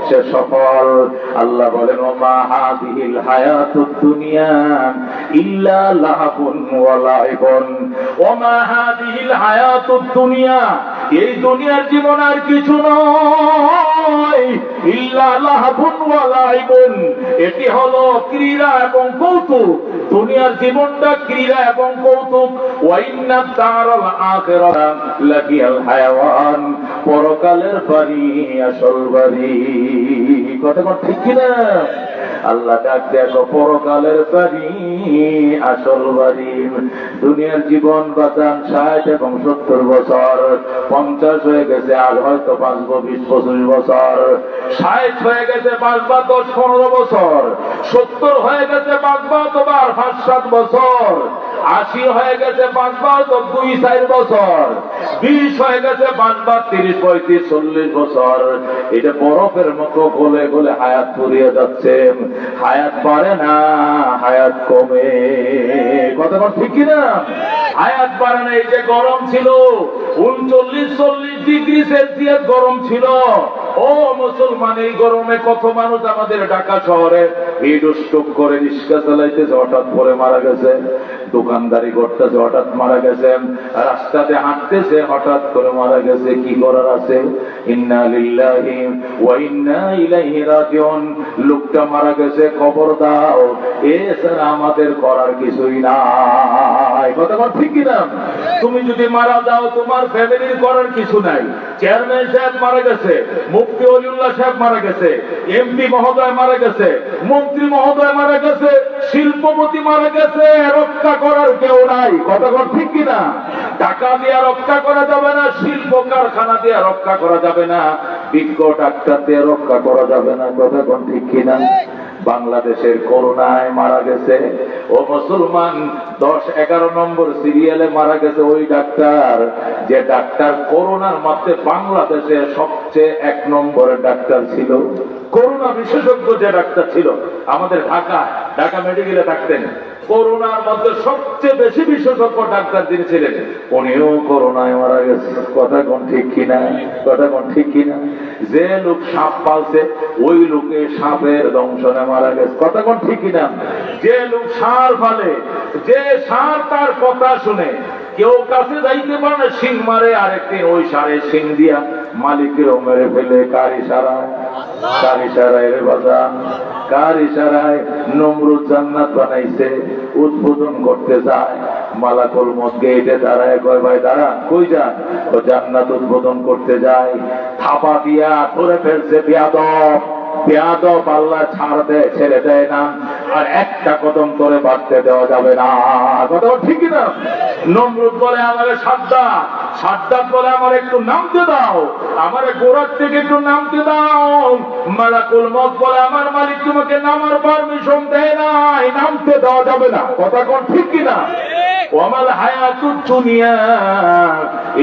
S1: সে সফল আল্লাহ বলেন ওমা হাযিহিল হায়াতুদ দুনিয়া ইল্লা লাহাবুন ওয়া লাইবুন ওমা হাযিহিল হায়াতুদ দুনিয়া এই দুনিয়ার জীবন আর কিছু নয় ইল্লা লাহাবুন ওয়া লাইবুন এটি হলো ক্রীড়া এবং কৌতুক দুনিয়ার জীবনটা ক্রীড়া এবং কৌতুক ওয়া ইন্নাদ দারাল আখিরাতা লাকিয়াল হায়াওয়ান পরকালের বাড়ি আসল বাড়ি কথা ঠিক কি না আল্লাহ ডাক দেখো পরকালের বাড়ি আসল বাড়ি দুনিয়ার জীবন বাঁচান 60 এবং 70 বছর 50 হয়ে গেছে আর হয়তো 5-20-25 বছর 60 হয়ে গেছে 5-10-15 বছর 70 হয়ে গেছে 5-7 বছর 80 হয়ে গেছে 5-2-4 বছর 20 হয়ে গেছে 5-30-35-40 বছর এটা বরফের মতো গলে গলে হায়াত ফুরিয়ে যাচ্ছে হায়াত বাড়ে না হায়াত কমে কথা ঠিক কিনা হায়াত বাড়ে না এই যে গরম ছিল 39-40 ডিগ্রি সেলসিয়াস গরম ছিল ও মুসলমান এই গরমে কত মানুষ আমাদের ঢাকা শহরে হিট স্ট্রোক করে রিক্সা চালাইতেছে হঠাৎ করে মারা গেছে দোকানদারি করতেছে হঠাৎ মারা গেছেন, রাস্তাতে হাঁটতেছে হঠাৎ করে মারা গেছে, কি করার আছে? ইন্না লিল্লাহি ওয়া ইন্না ইলাইহি রাজিউন। লোকটা মারা গেছে, কবর দাও, এছাড়া আমাদের করার কিছুই নাই। কথা বল ঠিক কিনা? তুমি যদি মারা যাও তোমার ফ্যামিলির করার কিছু নাই। চেয়ারম্যান সাহেব মারা গেছে, মুফতি ওলিউল্লাহ সাহেব মারা গেছে, এমপি মহোদয় মারা গেছে, মন্ত্রী মহোদয় মারা গেছে, শিল্পপতি মারা গেছে, রক্ষা করার কেউ নাই। কথা বল ঠিক কিনা? টাকা দিয়ে রক্ষা করা যাবে না, শিল্প কারখানা দিয়ে রক্ষা করা যাবে না, বিজ্ঞ ডাক্তার দিয়ে রক্ষা করা যাবে না। কথা বল ঠিক কিনা? বাংলাদেশের করোনায় মারা গেছে ও মুসলমান 10-11 নম্বর সিরিয়ালে মারা গেছে ওই ডাক্তার, যে ডাক্তার করোনার মধ্যে বাংলাদেশে সবচেয়ে 1 নম্বরের ডাক্তার ছিল। করোনা বিশেষজ্ঞ যে ডাক্তার ছিল আমাদের ঢাকা মেডিকেলে থাকতেন, করোনার মধ্যে সবচেয়ে বেশি বিশেষজ্ঞ ডাক্তার যিনি ছিলেন উনিও করোনায় মারা গেছে। কথা কোন ঠিক কিনা? কথা কোন ঠিক কিনা? যে লোক সাপ পালছে ওই লোকে সাপের দংশনে মারা গেছে। কথা কোন ঠিক কিনা? যে লোক ষাঁড় ফালে, যে ষাঁড় তার কথা শুনে কেউ কাছে যাইতে পারে না, শিং মারে, আরেকদিন ওই ষাঁড়ে শিং দিয়া মালিকেরও মেরে ফেলে। কার ইশারায়? কার ইশারায় রে বাজান? কার ইশারায়? নমরুদ জান্নাত বানাইছে, উদ্বোধন করতে যায়, মালাকুল মউত গেটে দাঁড়ায়, কয় ভাই দাঁড়ান, কই যান? ও জান্নাত উদ্বোধন করতে যায়, থাপা দিয়া ধরে ফেলছে বেয়াদব। বেয়াদব আল্লাহ ছাড় দেয়, ছেড়ে দেয় না, আর একটা কদম করে বাড়তে দেওয়া যাবে না। কথা ঠিক না? নমরুদ বলে আমারে সাদ্দাত বলে আমার একটু নামতে দাও, আমার গোড়ার থেকে একটু নামতে দাও। মালাকুল মউত বলে আমার মালিক তোমাকে নামার পারমিশন দেয় নাই, নামতে দেওয়া যাবে না। কথা কোন ঠিক কিনা? ওয়ামাল হায়াতুদ দুনিয়া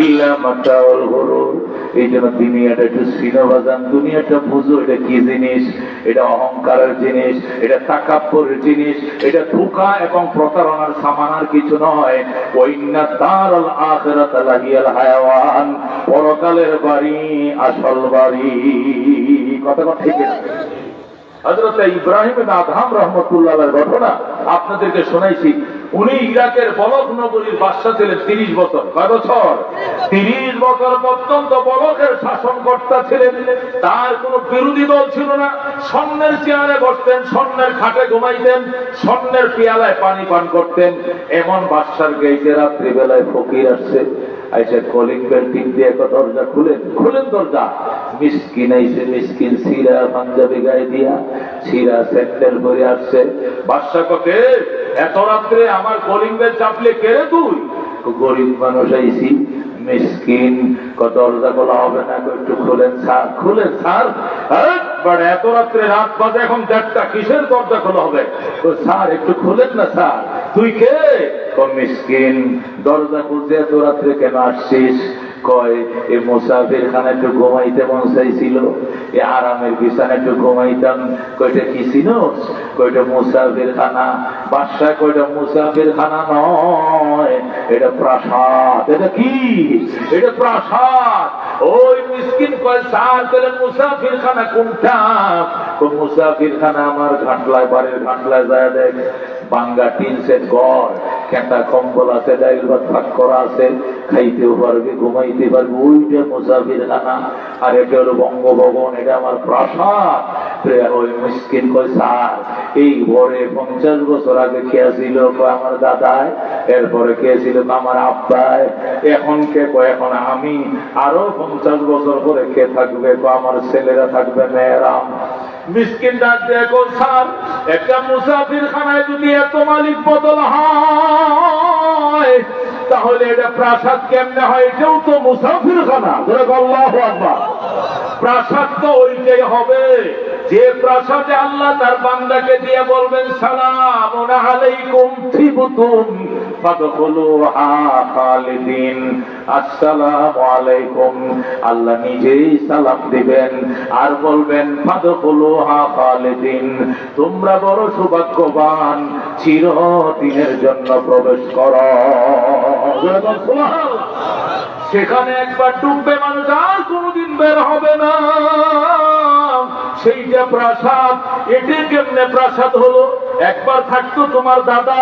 S1: ইল্লা মাতাউল গুরুর। এই জন্য দুনিয়াটা একটু সিনেবাজান, দুনিয়াটা বুঝো এটা কি জিনিস। এটা অহংকারের জিনিস, এটা তাকাব্বুরের জিনিস, এটা ধোঁকা এবং প্রতারণার সামানার কিছু নয়। ওয়াইন্না দারাল আখিরাতা লাহিয়াল হায়াওয়ান, পরকালের বাড়ি আসল বাড়ি। কথা ঠিক না? হযরত ইব্রাহিম ইবনে আদহাম রাহমাতুল্লাহ আলাইহির ঘটনা আপনাদেরকে শোনাইছি। উনি ইরাকের বলক নগরীর বাদশা ছিলেন 30 বছর। কয় বছর? 30 বছর পর্যন্ত বলকের শাসনকর্তা ছিলেন। তার কোনো বিরোধী দল ছিল না। স্বর্ণের চেয়ারে বসতেন, স্বর্ণের খাটে ঘুমাইতেন, স্বর্ণের পেয়ালায় পানি পান করতেন। এমন বাদশার গেইটে রাত্রিবেলায় ফকির আসছে, আইসা কলিং বেল টিপ দিয়ে দরজা খুলেন দরজা। মিসকিন আইসে, মিসকিন সিরা পাঞ্জাবি গায়ে দিয়া, সিরা স্যান্ডেল পরে আসছে। বাদশা কে এত রাত্রে আমার কলিং বেল চাপলে কে রে তুই? গরিব মানুষ আইসি, মিসকিন। দরজা খোলা হবে না, একটু খুলেন স্যার, খুলেন স্যার। এত রাত্রে, রাত বাজে এখন 1:30, কিসের দরজা খোলা হবে? স্যার একটু খুলেন না স্যার। তুই কে? মিসকিন। দরজা খুলতে এত রাত্রে কেন আসছিস? কয় এ মুসাফির খানা একটু ঘুমাইতে মন চাইছিল, এ আরামের বিছানা একটু ঘুমাইতাম। কয়টা কি চিনোস? কয়টা মুসাফির খানা। বাদশা কয়টা মুসাফির খানা নয়, এটা প্রাসাদ। এটা কি? এটা প্রাসাদ। ওই মিসকিন কয় স্যার তাহলে মুসাফির খানা কোনটা? মুসাফির খানা আমার ঘাটলায়, বাড়ির ঘাটলায় যায় দেখ, বাঙ্গা টিন সেট ঘর, খেতা কম্বল আছে, ডাইল ভাত ভাগ করা আছে, খাইতেও পারবে, ঘুমাইতে পারবে, ওইটা মুসাফির খানা। আর এটা হলো বঙ্গভবন, এটা আমার প্রাসাদ। ওই মিসকিন কয় স্যার এই ঘরে 50 বছর আগে কে ছিল? আমার দাদায়। এরপরে কে ছিল? আমার আব্বায়। এখন কে? এখন আমি। আরো 50 বছর পরে কে থাকবে? আমার ছেলেরা থাকবে, মেয়েরা। মিসকিন ডাক দিয়ে স্যার একটা মুসাফির খানায় যদি এত মালিক বদল হয় তাহলে এটা প্রাসাদ কেমনে হয়? এটাও তো মুসাফির খানা। আল্লাহু আকবার। প্রাসাদ তো ওইটাই হবে যে প্রাসাদে আল্লাহ তার বান্দাকে দিয়ে বলবেন সালামুন আলাইকুম তিবতুম ফাদখুলুহা খালিদিন। আসসালামু আলাইকুম। আল্লাহ নিজেই সালাম দিবেন আর বলবেন ফাদখুলুহা খালিদিন, তোমরা বড় সৌভাগ্যবান, চিরদিনের জন্য প্রবেশ করো। সেখানে একবার ডুববে মানুষ আর কোনদিন বের হবে না। সেইটা প্রাসাদ, এটা কেমনে প্রাসাদ হলো? একবার থাকতো তোমার দাদা,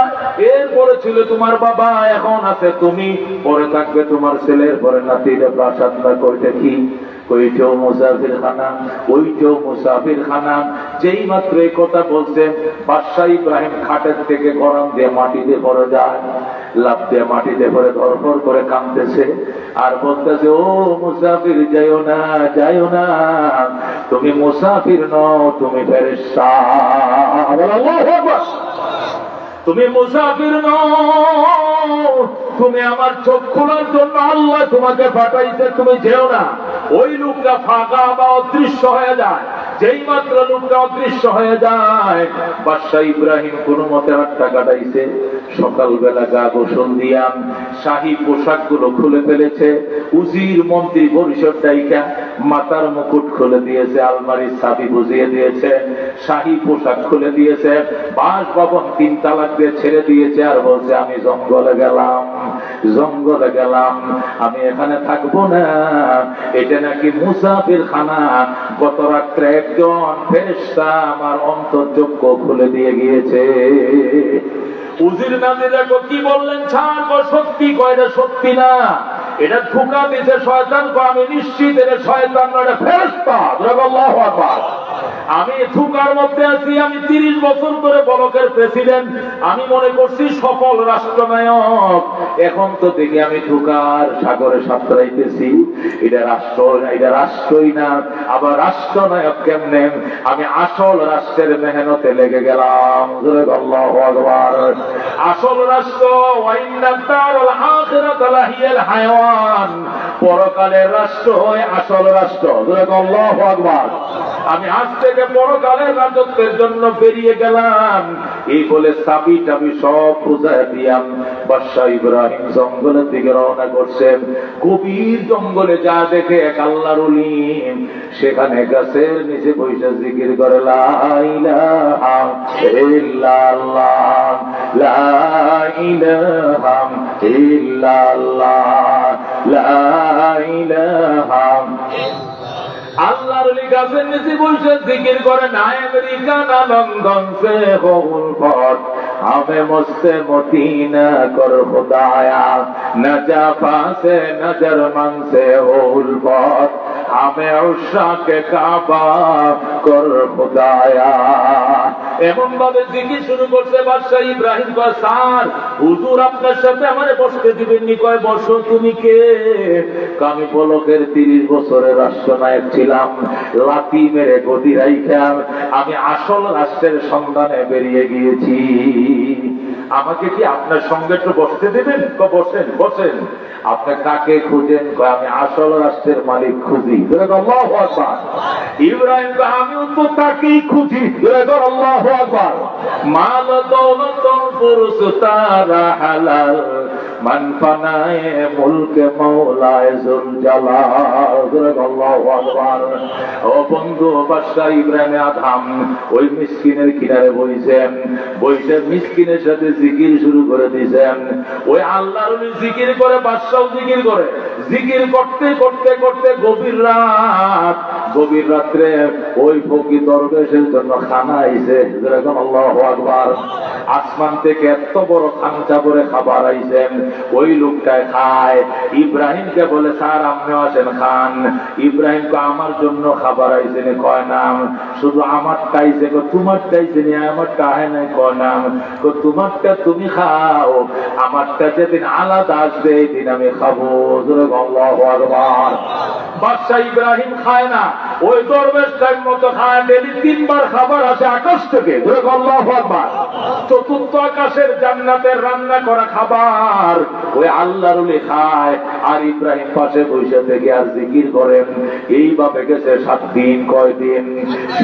S1: এরপরে ছিল তোমার বাবা, এখন আছে তুমি, পরে থাকবে তোমার ছেলের, পরে নাতিরা। প্রাসাদ না কইটা কি? ওইটাও মুসাফির খানা, ওইটাও মুসাফির খানা। যেই মাত্র এই কথা বলছে, বাদশাহ ইব্রাহিম খাটের থেকে গরম দিয়ে মাটিতে পড়ে যায়, লাফ দিয়ে মাটিতে পড়ে ধরফর করে কাঁদতেছে আর বলতেছে, ও মুসাফির যাইও না, যাইও না, তুমি মুসাফির নও, তুমি ফেরেশতা। আল্লাহু আকবার। তুমি মুসাফির নও, তুমি আমার চোখ খোলার জন্য আল্লাহ তোমাকে পাঠাইছে, তুমি যেও না। ওই লোকটা ফাঁকা বা অদৃশ্য হয়ে যায়। যেই মাত্র লোকটা অদৃশ্য হয়ে যায়, বাদশাহ ইব্রাহিম কোন মতে হাতটা কাটাইছে। সকালবেলা গা গোসল দিয়া শাহী পোশাক গুলো খুলে ফেলেছে, উজির মন্ত্রী পরিষদ ডাইকা মাথার মুকুট খুলে দিয়েছে, আলমারির চাবি বুঝিয়ে দিয়েছে, শাহী পোশাক খুলে দিয়েছে, বাসভবন 3 তালাক দিয়ে ছেড়ে দিয়েছে, আর বলছে, আমি জঙ্গলে গেলাম, জঙ্গলে গেলাম, আমি এখানে থাকবো না। এটা নাকি মুসাফির খানা। গত রাত্রে একজন ফেরেশতা আমার অন্তর্চক্ষু খুলে দিয়ে গিয়েছে। উজির নামে দেখো কি বললেন, ছাড়, সত্যি কয়টা সত্যি না, এটা ধোঁকা দিতে শয়তান, আমি নিশ্চিত এটা শয়তান না, এটা ফেরেশতা। আল্লাহু আকবার। আমি ধোঁকার মধ্যে আছি। আমি 30 বছর ধরে বলকের প্রেসিডেন্ট, আমি মনে করছি সফল রাষ্ট্রনায়ক, এখন তো দেখি আমি ধোঁকার সাগরে সাঁতরাইতেছি। এটা রাষ্ট্র, এটা রাষ্ট্রই না, আবার রাষ্ট্রনায়ক কেমনে? আমি আসল রাষ্ট্রের মেহনতে লেগে গেলাম। আল্লাহু আকবার। আসল রাষ্ট্র, পরকালের রাষ্ট্র হয় আসল রাষ্ট্র। আল্লাহু আকবার। আমি আজ থেকে পরকালের রাজত্বের জন্য বেরিয়ে গেলাম। এই বলে চাবি টাবি সব বুঝাই দিয়াম, বাদশাহ ইব্রাহিম জঙ্গলের দিকে রওনা করছেন। গভীর জঙ্গলে যা দেখে এক আল্লাহর ওলি, সেখানে গাছের নিচে বসে জিকির করে, লা ইলাহা ইল্লাল্লাহ, লা ইলাহা ইল্লাল্লাহ, লা ইলাহা। আল্লাহর ওলি গাছের নিচে বসে জিকির করে, না আমেরিকা না লন্ডন সে হোল পথ, हमें मुझसे मोती न कर खुदाया, न जाफा से नजर मन से होल बहुत, हमें उषा के काबा कर खुदाया। এমন ভাবে জিকির শুরু করছে বাদশাহ ইব্রাহিম। কয়, স্যার হুজুর আপনার সাথে আমারে বসতে দিবেননি? কয়, বসো। তুমি কে? আমি বলকের 30 বছরের রাষ্ট্রনায়ক ছিলাম, লাথি মেরে গদি রাইখা আমি আসল রাষ্ট্রের সন্ধানে বেরিয়ে গিয়েছি। আমাকে কি আপনার সঙ্গে একটু বসতে দেবেন? বসেন, বসেন। আপনি কাকে খুঁজেন? আমি আসল রাষ্ট্রের মালিক খুঁজি। আল্লাহু আকবার। ইব্রাহিম, আমিও তো তাকেই খুঁজি। আল্লাহু আকবার। মাল দৌলত পুরুষ তারা হালাল, মান ফানায়ে মুলকে মৌলায়ে জুল জালাল। আল্লাহু আকবার। ও বন্ধু, বাদশাহ ইব্রাহিম আদম ওই মিসকিনের কিনারে বইছেন, বইসে মিসকিনের সাথে জিকির শুরু করে দিয়েছেন। ওই আল্লাহর ওলি জিকির করে, বাদশাহ জিকির করে। জিকির করতে করতে করতে গভীর রাত, গভীর রাত্রে ওই ফকির দরবেশের জন্য খানা আইছে। আল্লাহু আকবার। আসমান থেকে এত বড় খামচা করে খাবার আইছেন, ওই লোকটায় খায়। ইব্রাহিমকে বলে, স্যার আপনিও আসেন, খান। ইব্রাহিমকে আমার জন্য খাবার আইছেন? কয় নাম। শুধু আমার টাইছে? তোমার টাইছে নি? আমার টাহে নাই? কয় নাম। তোমারটা তুমি খাও, আমারটা যেদিন আলাদা আসবে এই দিন আমি খাবো। আল্লাহু আকবার। বাদশাহ ইব্রাহিম খায় না, ওই দরবেশ টাইম মতো খায়। ডেলি 3 বার খাবার আসে আকাশ থেকে। আল্লাহু আকবার। চতুর্থ আকাশের জান্নাতের রান্না করা খাবার ওই আল্লাহর ওলি খায়, আর ইব্রাহিম পাশে বসে থেকে আর জিকির করেন। এইভাবে গেছে 7 দিন। কয় দিন?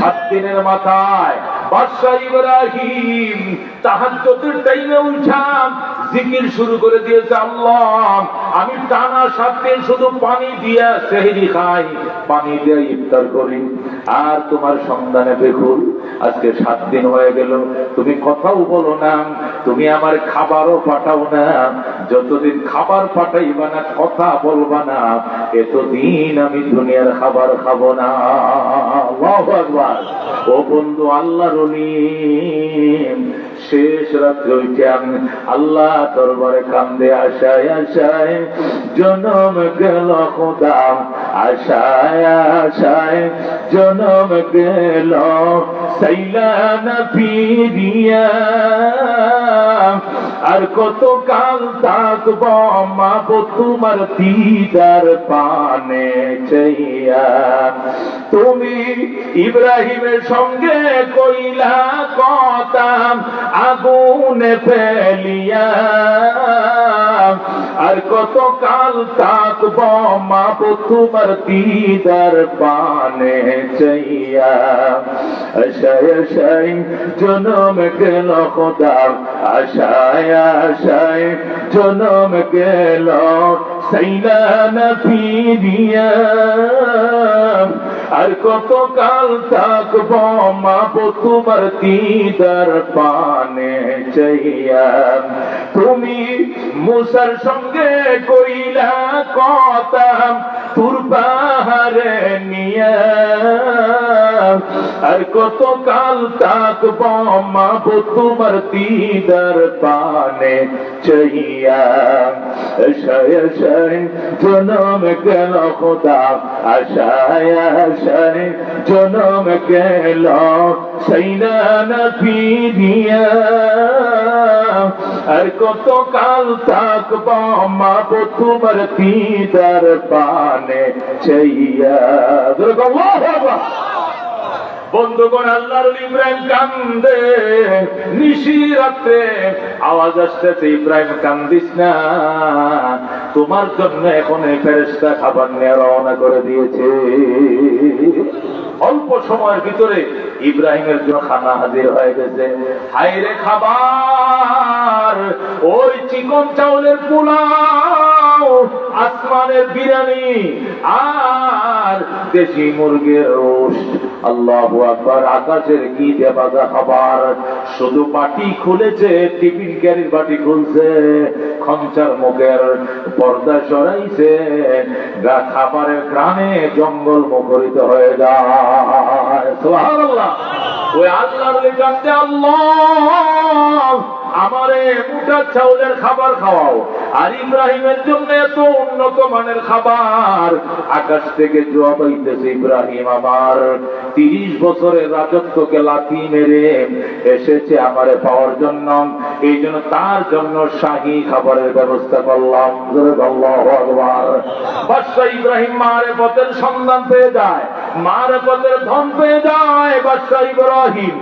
S1: 7 দিনের মাথায় বাদশাহ ইব্রাহিম তাহাজ্জুদের টাইমে উঠা জিকির শুরু করে দিয়েছে। আল্লাহ, আমি টানা 7 দিন শুধু পানি দিয়ে সেহরি খাই, পানি দিয়ে ইফতার করি, আর তোমার সন্ধানে বেকুল। আজকে 7 দিন হয়ে গেল, তুমি কথাও বলো না, তুমি আমার খাবারও পাঠাও না। যতদিন খাবার পাঠাইবা না, কথা বলবা না, এতদিন আমি দুনিয়ার খাবার খাবো না। আল্লাহু আকবার। ও বন্ধু, আল্লাহর ওলি শেষ রাত্রে উঠেন আল্লাহ দরবারে কান্দে, আশায় আশায় জনম গেল খোদা, আশায় আশায় জনম গেল, সাইলা না ফিরিয়া আর কত কাল থাকব মাগো তোমার দিদার পানে চাইয়া। তুমি ইব্রাহিমের সঙ্গে কইলা কথা আগুনে ফেলিয়া, আর কত কাল থাকব মাগো তোমার দিদার পানে চাইয়া। আশায় আশায় জনম গেল খোদা, আশায় আশায় জনম গেল, সাইলা না ফিরিয়া আর কত কাল থাকব মাগো তোমার দিদার পানে চাইয়া। তুমি মুসার সঙ্গে কইলা কথা তুর পাহাড়ে নিয়া, আর কত কাল থাকব মাগো তোমার দিদার পানে চাইয়া। আশায় আশায় জনম গেল খোদা, আশায় আশায় জনম গেল, সাইলা না ফিরিয়া আর কত কাল থাকব মাগো তোমার দিদার পানে চাইয়া। বন্ধুগণ, আল্লাহর ইব্রাহিম কান্দে, নিশি রাত্রে আওয়াজ আসতেছে, ইব্রাহিম কান্দিস না, তোমার জন্য এখন এই ফেরেশতা খাবার নিয়ে রওনা করে দিয়েছে। অল্প সময়ের ভিতরে ইব্রাহিমের জন্য খানা হাজির হয়ে গেছে। হায়রে খাবার, ওই চিকন চাউলের পোলাও, আসমানের বিরিয়ানি আর দেশি মুরগির রোস্ট। আল্লাহু আকবার। আকাশের কি দেবাদা খাবার, শুধু বাটি খুলেছে, টিফিন ক্যারির বাটি খুলছে, খঞ্চার মুখের পর্দা সরাইছে, খাবারের গ্রামে জঙ্গল মুখরিত হয়ে যায়। সুবহানাল্লাহ। ওই আল্লাহর লিখাতে, আল্লাহ আমারে মুঠা চাউলের খাবার খাওয়াও, আর ইব্রাহিমের জন্য এত উন্নত মানের খাবার। আকাশ থেকে জবাব হইতেছে, ইব্রাহিম আমার 30 বছরের রাজত্বকে লাথি মেরে এসেছে আমারে পাওয়ার জন্য, এই জন্য তার জন্য শাহী খাবারের ব্যবস্থা করলাম। আল্লাহু আকবার। বাদশা ইব্রাহিম মারেফতের সন্ধান পেয়ে যায়, মারেফতের ধন পেয়ে যায় বাদশা ইব্রাহিম।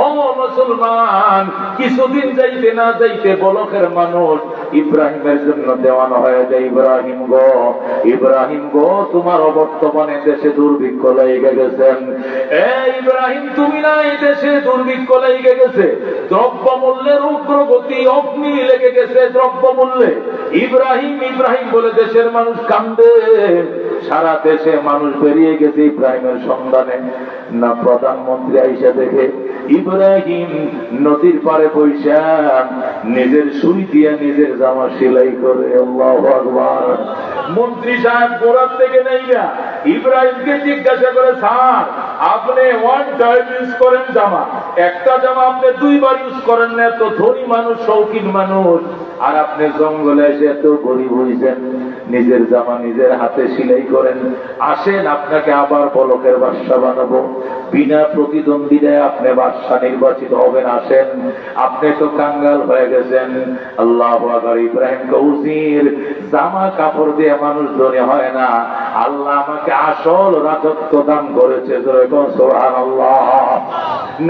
S1: ও মুসলমান, কিছুদিন যাইতে না যাইতে বলকের মানুষ ইব্রাহিমের জন্য দেওয়ানো হয়ে যায়। ইব্রাহিম গো, ইব্রাহিম গো, তোমার অবর্তমানে দেশে দুর্ভিক্ষ লেগে গেছেন। ইব্রাহিম, তুমি না এই দেশে দুর্ভিক্ষ লেগে গেছে, দ্রব্য মূল্যের উগ্রগতি, অগ্নি লেগে গেছে দ্রব্য মূল্যে। ইব্রাহিম ইব্রাহিম বলে দেশের মানুষ কান্দে, সারা দেশে মানুষ বেরিয়ে গেছে ইব্রাহিমের সন্ধানে। না প্রধানমন্ত্রী আইসা দেখে ইব্রাহিম নদীর পারে পয়সা নিজের সুই দিয়ে নিজের জামা সেলাই করে। আল্লাহু আকবার। মন্ত্রী সাহেব গোড়ার থেকে নেইয়া ইব্রাহিমকে জিজ্ঞাসা করে, স্যার আপনি ওয়ান টাইম ইউজ করেন জামা, একটা জামা আপনি 2 বার ইউজ করেন না, এত ধনী মানুষ, শৌখিন মানুষ, আর আপনি জঙ্গলে এসে এত গরিব হয়েছেন, নিজের জামা নিজের হাতে সেলাই করেন। আসেন আপনাকে আবার পলকের বাদশা বানাবো, বিনা প্রতিদ্বন্দ্বিতায় আপনি বাদশা নির্বাচিত হবেন। আসেন, আপনি তো কাঙ্গাল হয়ে গেছেন। আল্লাহু আকবার। ইব্রাহিম কৌজির জামা কাপড় দিয়ে মানুষ ধনী হয় না, আল্লাহ আমাকে আসল রাজত্ব দান করেছে। সুবহানাল্লাহ।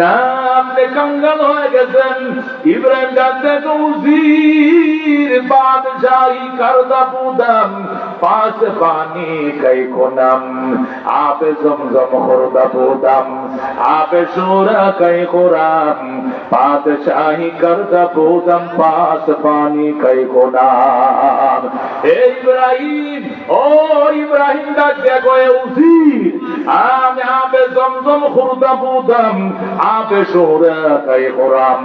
S1: না, আপনি কাঙ্গাল হয়ে গেছেন। ইব্রাহিম ডাকতে, কৌজির বাদশাহী করদা বুদাম, পাস পানি কই কোনাম, আপে জমজম খরদা বুদাম, আপে সুরা কই কোরাম, বাদশাহী করদা বুদাম, পাস পানি কই কোনাম। ইব্রাহিম, ও ইব্রাহিম ডাকতে কয়, উজির আমি আবে জমজম খুরদা বুদম আবে শোহরা কাই কোরাম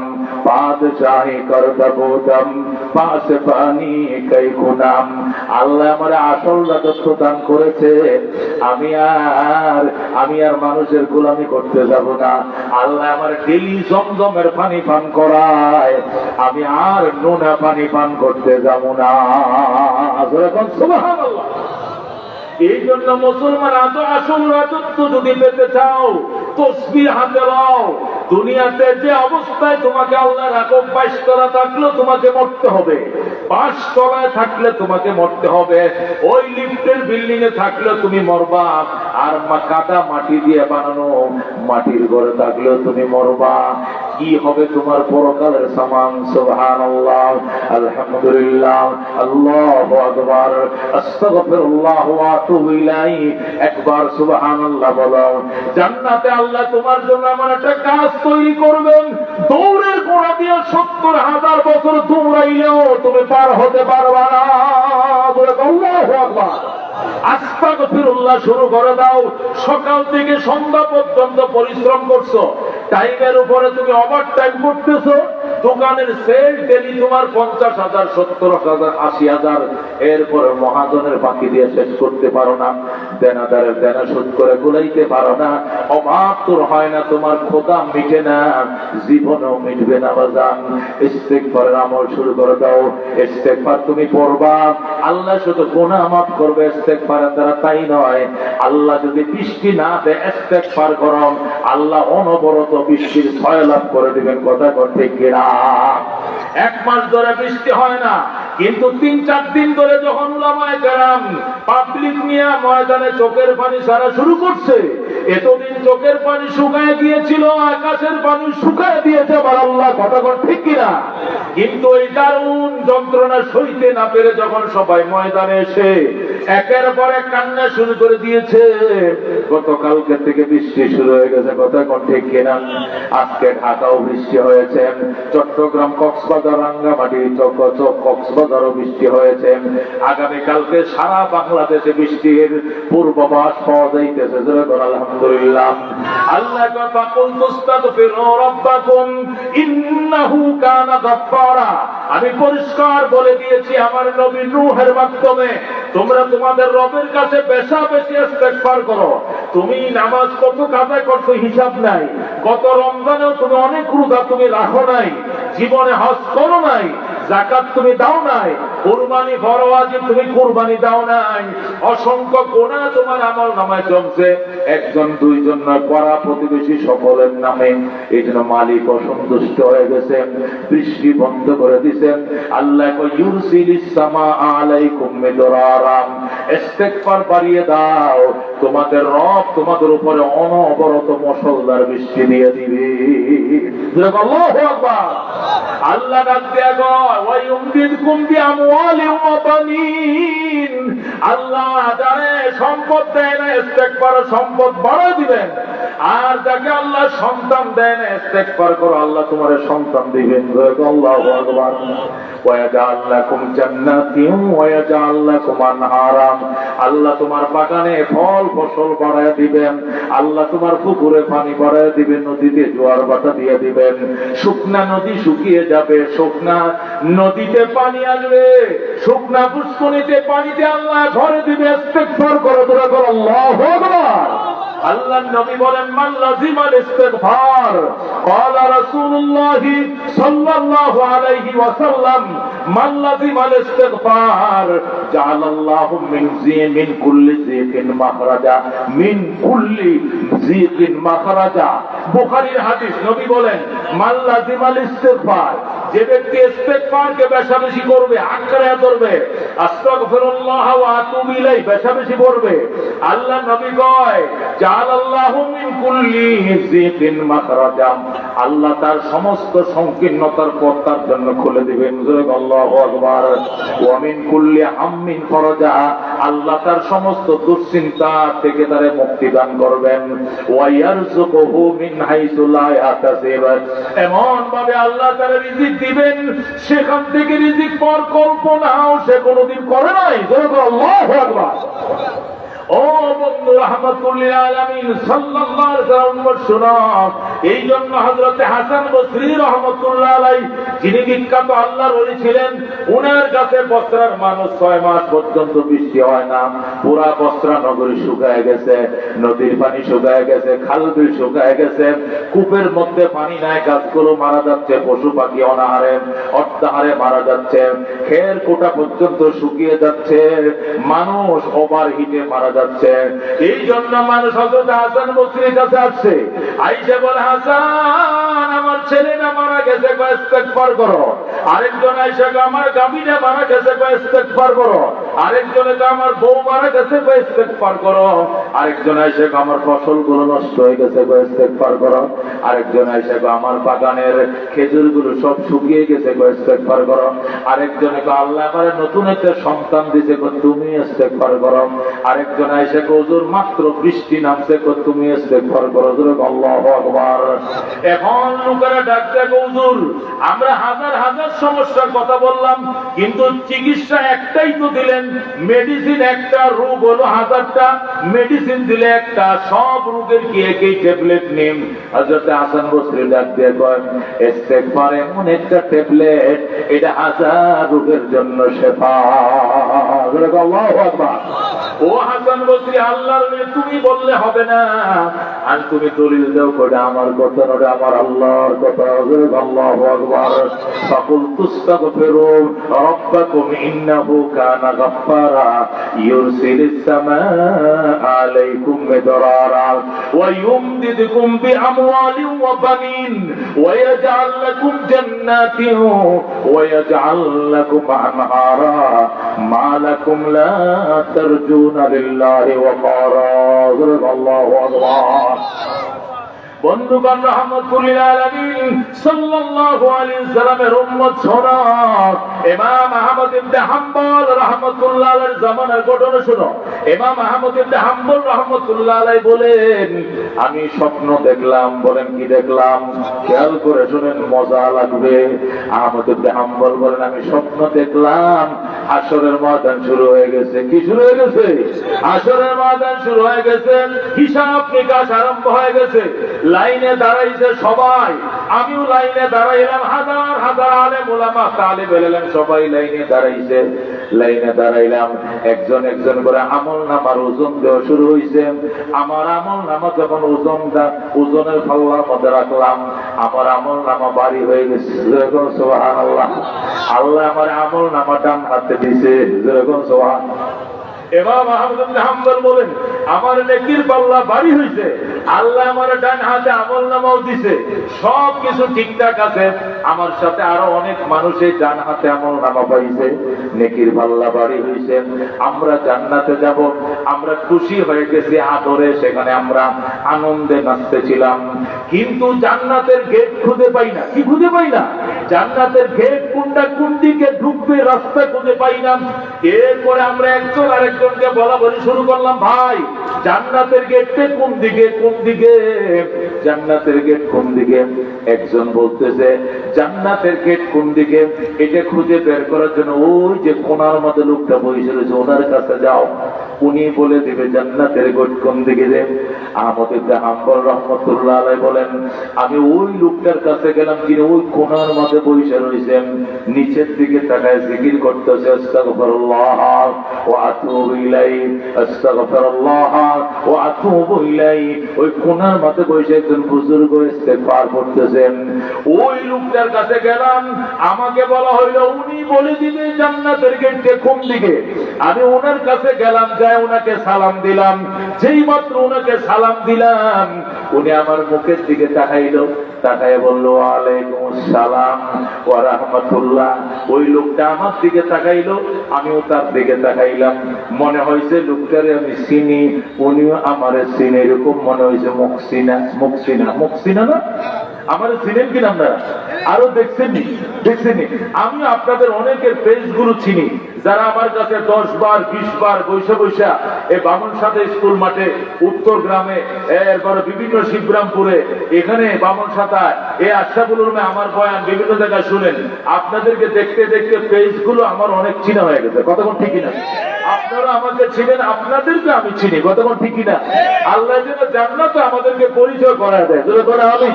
S1: বাদশাহী করদা বুদম পাস পানি কাই গুনাম। আল্লাহ আমার আসল রাজত্ব দান করেছে, আমি আর মানুষের গোলামি করতে যাব না। আল্লাহ আমার ডেলি জমজমের পানি পান করায়, আমি আর নোনা পানি পান করতে যাব না। সুবহানাল্লাহ। এই জন্য মুসলমান আসল রাজত্ব যদি পেতে চাও, তসবিহ হাতে নাও। দুনিয়াতে যে অবস্থায় তোমাকে আল্লাহ রাখব, 22 তলা থাকলেও তোমাকে মরতে হবে, 5 তলায় থাকলে তোমাকে মরতে হবে, ওই লিফটের বিল্ডিং এ থাকলে তুমি মরবা, আর কাদা মাটি দিয়ে বানানো মাটির ঘরে থাকলেও তুমি মরবা। কি হবে তোমার পরকালের সামান? সুবহানাল্লাহ, আলহামদুলিল্লাহ, আল্লাহু আকবার, আস্তাগফিরুল্লাহ ওয়া আতুবু ইলাইহি। একবার সুবহানাল্লাহ বলো। জান্নাতে আল্লাহ তোমার জন্য এমন একটা কাজ তৈরি করবেন, দৌড়ের গোড়া দিয়ে 70,000 বছর দৌড়াইলেও তুমি পার হতে পারবা না। আল্লাহু আকবার। আস্তাগফিরুল্লাহ শুরু করে দাও। সকাল থেকে সন্ধ্যা পর্যন্ত পরিশ্রম করছো, টাইমের উপরে তুমি ওভার টাইম করতেছো, দোকানের সেল ডেলি তোমার 50,000, 70,000, 80,000, এরপরে মহাজনের বাকি দিয়ে শেষ করতে পারো না, দেনাদারের দেনা শোধ করে গুলাইতে পারো না, অভাব তোর হয় না, তোমার খোদা মিটে না, জীবনেও মিটবে না। বাজান, ইস্তেগফারের আমল শুরু করে দাও। ইস্তেগফার তুমি পড়বা, আল্লাহ শুধু গুনাহ মাফ করবে ইস্তেগফারের দ্বারা, তাই নয়, আল্লাহ যদি বৃষ্টি না দেয় ইস্তেগফার করো, আল্লাহ অনবরত বৃষ্টির সয়লাভ করে দিবেন। কথা ঠিক কিনা? 1 মাস ধরে বৃষ্টি হয় না, কিন্তু 3-4 দিন ধরে যখন উলামায়ে কেরাম পাবলিক নিয়ে ময়দানে চোখের পানি ছাড়া শুরু করছে, এতদিন চোখের পানি শুকায় গিয়েছিল, আকাশের পানি শুকায় দিয়েছে। আল্লাহ কথা ঠিক কিনা? কিন্তু এই দারুণ যন্ত্রণা সইতে না পেরে যখন সবাই ময়দানে এসে একের পর এক কান্না শুরু করে দিয়েছে, গতকালকে থেকে বৃষ্টি শুরু হয়ে গেছে। কথা ঠিক কিনা? আজকে ঢাকাও বৃষ্টি হয়েছে, চট্টগ্রাম, কক্সবাজার, রাঙ্গামাটি, কক্সবাজারও বৃষ্টি হয়েছে। আগামীকালকে সারা বাংলাদেশে বৃষ্টির পূর্বাভাস পাওয়া যাইতেছে। আলহামদুলিল্লাহ। আল্লাহ আমি পরিষ্কার বলে দিয়েছি আমার নবী নূহের মাধ্যমে, তোমরা তোমাদের রবের কাছে বেশা বেশি ইস্তেগফার করো। তুমি নামাজ কত কাজা করছো হিসাব নাই, গত রমজানেও তুমি অনেক রোজা তুমি রাখো নাই, জীবনে হজ করো নাই, যাকাত তুমি দাও নাই, কুরবানি ফরওয়াজি তুমি কুরবানি দাও নাই, অসংখ্য গুনাহ তোমার আমল নামায় জমছে, 1 2 জন নয়, পাড়া প্রতিবেশী সকলের নামে। এই জন্য মালিক অসন্তুষ্ট হয়ে গেছে, বৃষ্টি বন্ধ করে দিয়েছেন। আল্লাহ কয় ইউরসিলিস সামা আলাইকুম মিদরারা, ইস্তেগফার বাড়িয়ে দাও, তোমাদের রব তোমাদের উপরে অনবরত মুষলধার বৃষ্টি দিয়ে দিবে। আল্লাহু আকবার। আল্লাহ ডাক দেয়া গো ওয়া ইউমদিদকুম বিআমওয়ালিন ওয়া বানিন, আল্লাহ যারে সম্পদ দেয় না ইস্তেগফার সম্পদ বাড়ায় দিবেন, আর যাকে আল্লাহ সন্তান দেয় না ইস্তেগফার করো, আল্লাহ তোমার সন্তান দিবেন। আল্লাহু আকবার। ওয়া ইয়াজআল লাকুম জান্নাতিন ওয়া ইয়াজআল লাকুম আনহারা, আল্লাহ তোমার বাগানে ফল ফসল বাড়ায় দিবেন, আল্লাহ তোমার পুকুরে পানি বাড়ায় দিবেন, নদীতে জোয়ার ভাটা দিয়ে দিবেন, শুকনা নদী শুকিয়ে যাবে, শুকনা নদীতে পানি আসবে, শুকনা পুষ্করিণীতে পানিতে আল্লাহ ভরে দিবে। ইস্তেগফার করো, দোয়া করো। আল্লাহু আকবার। আল্লাহর নবী বলেন মান লাযিমাল ইস্তিগফার ক্বালা রাসূলুল্লাহ সাল্লাল্লাহু আলাইহি ওয়াসাল্লাম মান লাযিমাল ইস্তিগফার জাআলাল্লাহু মিন কুল্লি যিকিন মাখরাজা, মিন কুল্লি যিকিন মাখরাজা। বুখারীর হাদিস। নবী বলেন মান লাযিমাল ইস্তিগফার, যে ব্যক্তি ইস্তেগফারকে বেশি করবে, আঁকড়ে ধরবে, আস্তাগফিরুল্লাহ ওয়া আতুবু ইলাইহি বেশি পড়বে, আল্লাহ নবী কয় জাআলাল্লাহু মিন কুল্লি যিকিন মাখরাজা, আল্লাহ তার সমস্ত সংকীর্ণতার পথ তার জন্য খুলে দিবেন। আল্লাহু আকবার। ওয়া মিন কুল্লি হাম্মিন ফরাজা, আল্লাহ তার সমস্ত দুশ্চিন্তা থেকে তারে মুক্তি দান করবেন। ওয়া ইয়ারযুকুহু মিন হাইসু লা ইয়াহতাসিব, এমন ভাবে আল্লাহ তার রিজিক দিবেন সেখান থেকে রিজিক পাওয়ার কল্পনাও সে কোনোদিন করে নাই। আল্লাহু আকবার। ও বন্ধু রাহমাতুল লিল আলামিন সাল্লাল্লাহু আলাইহি ওয়াসাল্লাম শোনো, এই জন্য হযরত হাসান বসরি রাহমাতুল্লাহ আলাইহি যিনি বিখ্যাত আল্লাহর ওলি ছিলেন, উনার কাছে বসরার মানুষ 6 মাস পর্যন্ত বৃষ্টি হয় না। পুরা বসরা নগরী শুকায় গেছে, নদীর পানি শুকায় গেছে, খাল বিল শুকায় গেছে, কূপের মধ্যে পানি নাই, গাছগুলো মারা যাচ্ছে, পশু পাখি অনাহারে অর্ধাহারে মারা যাচ্ছে, খের কোটা পর্যন্ত শুকিয়ে যাচ্ছে, মানুষ ওভার হিটে মারা যাচ্ছে। এই জন্য মানুষ হযরত হাসান বসরির কাছে আসছে, আইসা বলে, হাসান আমার ছেলেটা মারা গেছে, ইস্তেগফার করো। আরেকজন আইসা আমার গাভীটা মারা গেছে, ইস্তেগফার করো। আরেকজন আমার বউ মারা গেছে, ইস্তেগফার করো। আরেকজন আইসা আমার ফসলগুলো নষ্ট হয়ে গেছে, ইস্তেগফার করো। আরেকজন আইসা আমার বাগানের খেজুরগুলো সব শুকিয়ে গেছে, ইস্তেগফার করো। আরেকজন আল্লাহ আমার নতুন একটা সন্তান দিছে, তুমি ইস্তেগফার করো। আরেকজন আইসা হুজুর মাত্র বৃষ্টি নামছে, তুমি ইস্তেগফার করো। আল্লাহু আকবার। এখন লোকেরা ডাক দেয়, হুজুর আমরা হাজার হাজার সমস্যার কথা বললাম, কিন্তু চিকিৎসা একটাই তো দিলেন, মেডিসিন একটা, রোগ হলো হাজারটা, মেডিসিন দিলে একটা, সব রোগের কি একই ট্যাবলেট নিন। হযরত হাসান বসরি ডাক দিয়ে কয়, ইস্তেগফার এমন একটা ট্যাবলেট, এটা হাজার রোগের জন্য শেফা। আল্লাহু আকবার। ও হাসান বসরি, আল্লাহর নবী তুমি বললে হবে না, আর তুমি দলিল দাও, কোটা আমার কথা নয়, আমার আল্লাহর কথা। আল্লাহু আকবার। ফাকুল তুস্তাগফিরু রাব্বাকুম ইন্নাহু কানা গাফফারা ইউরসিলিস সামাআ আলাইকুম মিদরারা ওয়া ইউমদিদকুম বিআমওয়ালিন ওয়া বানিন ওয়া ইয়াজআল লাকুম জান্নাতিন ওয়া ইয়াজআল লাকুম আনহারা মা লাকুম লা তারজুনা লিল্লাহি ওয়াকারা। আল্লাহু আকবার। বন্ধুগণ রাহমাতুল লিল আলামিন সাল্লাল্লাহু আলাইহি সাল্লামের উম্মত শোনো, ইমাম আহমদ ইবনে হাম্বল রাহমাতুল্লাহ আলাইহির জামানার ঘটনা শোনো। ইমাম আহমদ ইবনে হাম্বল রাহমাতুল্লাহ আলাইহি বলেন, আমি স্বপ্ন দেখলাম। বলেন কি দেখলাম? খেয়াল করে শুনেন, মজা লাগবে। আহমদ ইবনে হাম্বল বলেন, আমি স্বপ্ন দেখলাম হাশরের ময়দান শুরু হয়ে গেছে। কি শুরু হয়ে গেছে? হাশরের ময়দান শুরু হয়ে গেছে, হিসাব নিকাশ আরম্ভ হয়ে গেছে। লাইনে দাঁড়াইছে সবাই, আমিও লাইনে দাঁড়াইলাম, হাজার হাজার আলেম ওলামা তালিব ইলম সবাই লাইনে দাঁড়াইছে। লাইনে দাঁড়াইলাম, একজন একজন করে আমল নামার ওজন দেওয়া শুরু হয়েছে। আমার আমল নামা যখন ওজনের পাল্লার মধ্যে রাখলাম, আমার আমল নামা বাড়ি হয়ে গেছে। সুবহানাল্লাহ। আল্লাহ আমার আমল নামা ডান হাতে দিছে। সুবহানাল্লাহ। ইমাম আহমদ ইবনে হাম্বল বলেন, আমার নেকির পাল্লা ভারী হয়েছে, আল্লাহ আমার ডান হাতে আমলনামাও দিছে, সব কিছু ঠিকঠাক আছে। আমার সাথে আরো অনেক মানুষের ডান হাতে আমলনামা পাইছে, নেকির পাল্লা ভারী হয়েছে। আমরা জান্নাতে যাব, আমরা খুশি হয়ে গেছি আদরে, সেখানে আমরা আনন্দে নাচতেছিলাম। কিন্তু জান্নাতের গেট খুঁজে পাই না। কি খুঁজে পাই না? জান্নাতের গেট কোনটা, কোন দিকে ঢুকবে রাস্তা খুঁজে পাই না। এরপরে আমরা একজন আরেকজনকে বলা বলি শুরু করলাম, ভাই জান্নাতের গেটটা কোন দিকে? কোন দিকে জান্নাতের গেট কোন দিকে? একজন বলতেছে জান্নাতের গেট কোন দিকে, এটা খুঁজে বের করার জন্য ওই যে কোনার মধ্যে লোকটা বসে রয়েছে, ওনার কাছে যাও, উনি বলে দিবে জান্নাতের গেট কোন দিকে। যে আহমদ ইবনে হাম্বল রাহমাতুল্লাহ আলাইহি বলেন, আমি ওই লোকটার কাছে গেলাম, যিনি ওই কোনার মধ্যে বসে রয়েছেন, নিচের দিকে তাকায় জিকির করতেছে, আস্তাগফিরুল্লাহ ওয়া আতুবু ইলাইহি, আস্তাগফিরুল্লাহ ওয়া আতুবু ইলাইহি। ওই কোনার মধ্যে বসে একজন বুজুর্গ ইস্তেগফার করতেছেন। ওই লোকটার কাছে গেলাম, আমাকে বলা হইলো উনি বলে দিবে জান্নাতের গেটটা কোন দিকে। আমি ওনার কাছে গেলাম, যায় ওনাকে সালাম দিলাম। যেই মাত্র ওনাকে সালাম দিলাম, উনি আমার মুখের দিকে তাকাইলো, তাকায় বলল, ওয়ালাইকুম আসসালাম ওয়া রাহমাতুল্লাহ। ওই লোকটা আমার দিকে তাকাইলো, আমিও তার দিকে তাকাইলাম। মনে হয়েছে লোকটারে আমি চিনি, উনিও আমারে চিনি, এরকম মনে হয়েছে। মুকসিনা, মুকসিনা, মুকসিনা না? আমার চিনেন কিনা আপনারা? আরো দেখছেননি? দেখছেননি? আমি আপনাদের অনেকের পেজ গুলো চিনি, যারা আমার কাছে 10 বার 20 বার বৈশা বৈশা এই বামনসাথে স্কুল মাঠে, উত্তর গ্রামে, এরপরে বিভিন্ন শিবরামপুরে, এখানে বামনসাথায়, এই আশরাফুল উলুমে আমার বয়ান বিভিন্ন জায়গায় শুনেন। আপনাদেরকে দেখতে দেখতে পেজ গুলো আমার অনেক চিনা হয়ে গেছে। কতক্ষণ ঠিক কিনা? আপনারা আমাকে চিনেন, আপনাদেরকে আমি চিনি, কতক্ষণ ঠিক কিনা? আল্লাহ যেন জান্নাতে আমাদেরকে পরিচয় করা দেয়, করে আমি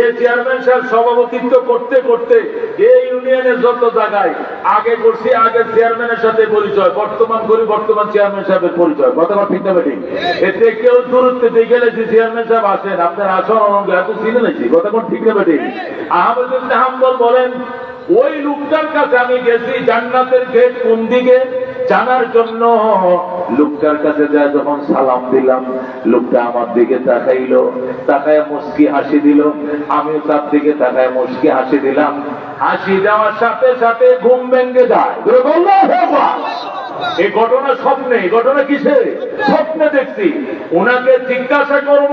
S1: এই চেয়ারম্যান সাহেব সভাপতিত্ব করতে করতে এই ইউনিয়নের যত জায়গায় আগে করছি, আগে চেয়ারম্যানের সাথে পরিচয়, বর্তমান করি বর্তমান চেয়ারম্যান সাহেবের পরিচয়, কতক্ষণ ঠিক না বেঠিক? এতে কেউ দূরত্বে দিয়ে গেলে যে চেয়ারম্যান সাহেব আসেন, আপনার আসন অনঙ্গ এত চিনে নিয়েছি, কতক্ষণ ঠিক না বেঠিক? আহমেদ ইবনে হাম্বল বলেন, ওই লোকটার কাছে আমি গেছি জান্নাতের গেট কোন দিকে জানার জন্য। লোকটার কাছে যায় যখন সালাম দিলাম, লোকটা আমার দিকে তাকাইলো, তাকায় মুস্কি হাসি দিল, আমিও তার দিকে তাকায় মুস্কি হাসি দিলাম। হাসি দেওয়ার সাথে সাথে ঘুম ভেঙে যায়। এই ঘটনা স্বপ্নে, ঘটনা কিসে? স্বপ্নে দেখছি। ওনাকে জিজ্ঞাসা করব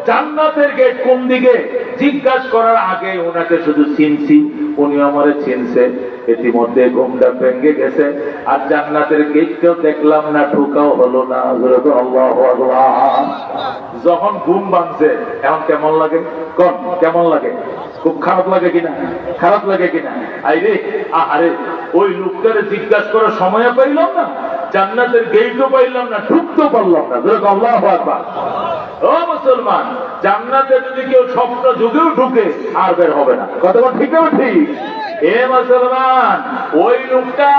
S1: জান্নাতের গেট কোন দিকে, জিজ্ঞাসা করার আগে ওনাকে শুধু চিনছি, উনি আমারে চিনছে। ইতিমধ্যে ঘুমটা ভেঙে গেছে, আর জান্নাতের গেটকেও দেখলাম না, ঢোকাও হলো না। আল্লাহু আকবার। যখন ঘুম ভাঙছে এখন কেমন লাগে? কোন কেমন লাগে? খুব খারাপ লাগে কিনা? খারাপ লাগে কিনা? আরে আরে ওই লোকটারে জিজ্ঞাসা করার সময় পাইলাম না, জান্নাতের গেটও পাইলাম না, ঢুকতেও পারলাম না। আল্লাহু আকবার। ও মুসলমান, জান্নাতে যদি কেউ স্বপ্ন যুগেও ঢুকে আর বের হবে না, কতক্ষণ ঠিক না ঠিক? এ মুসলমান, ওই লোকটা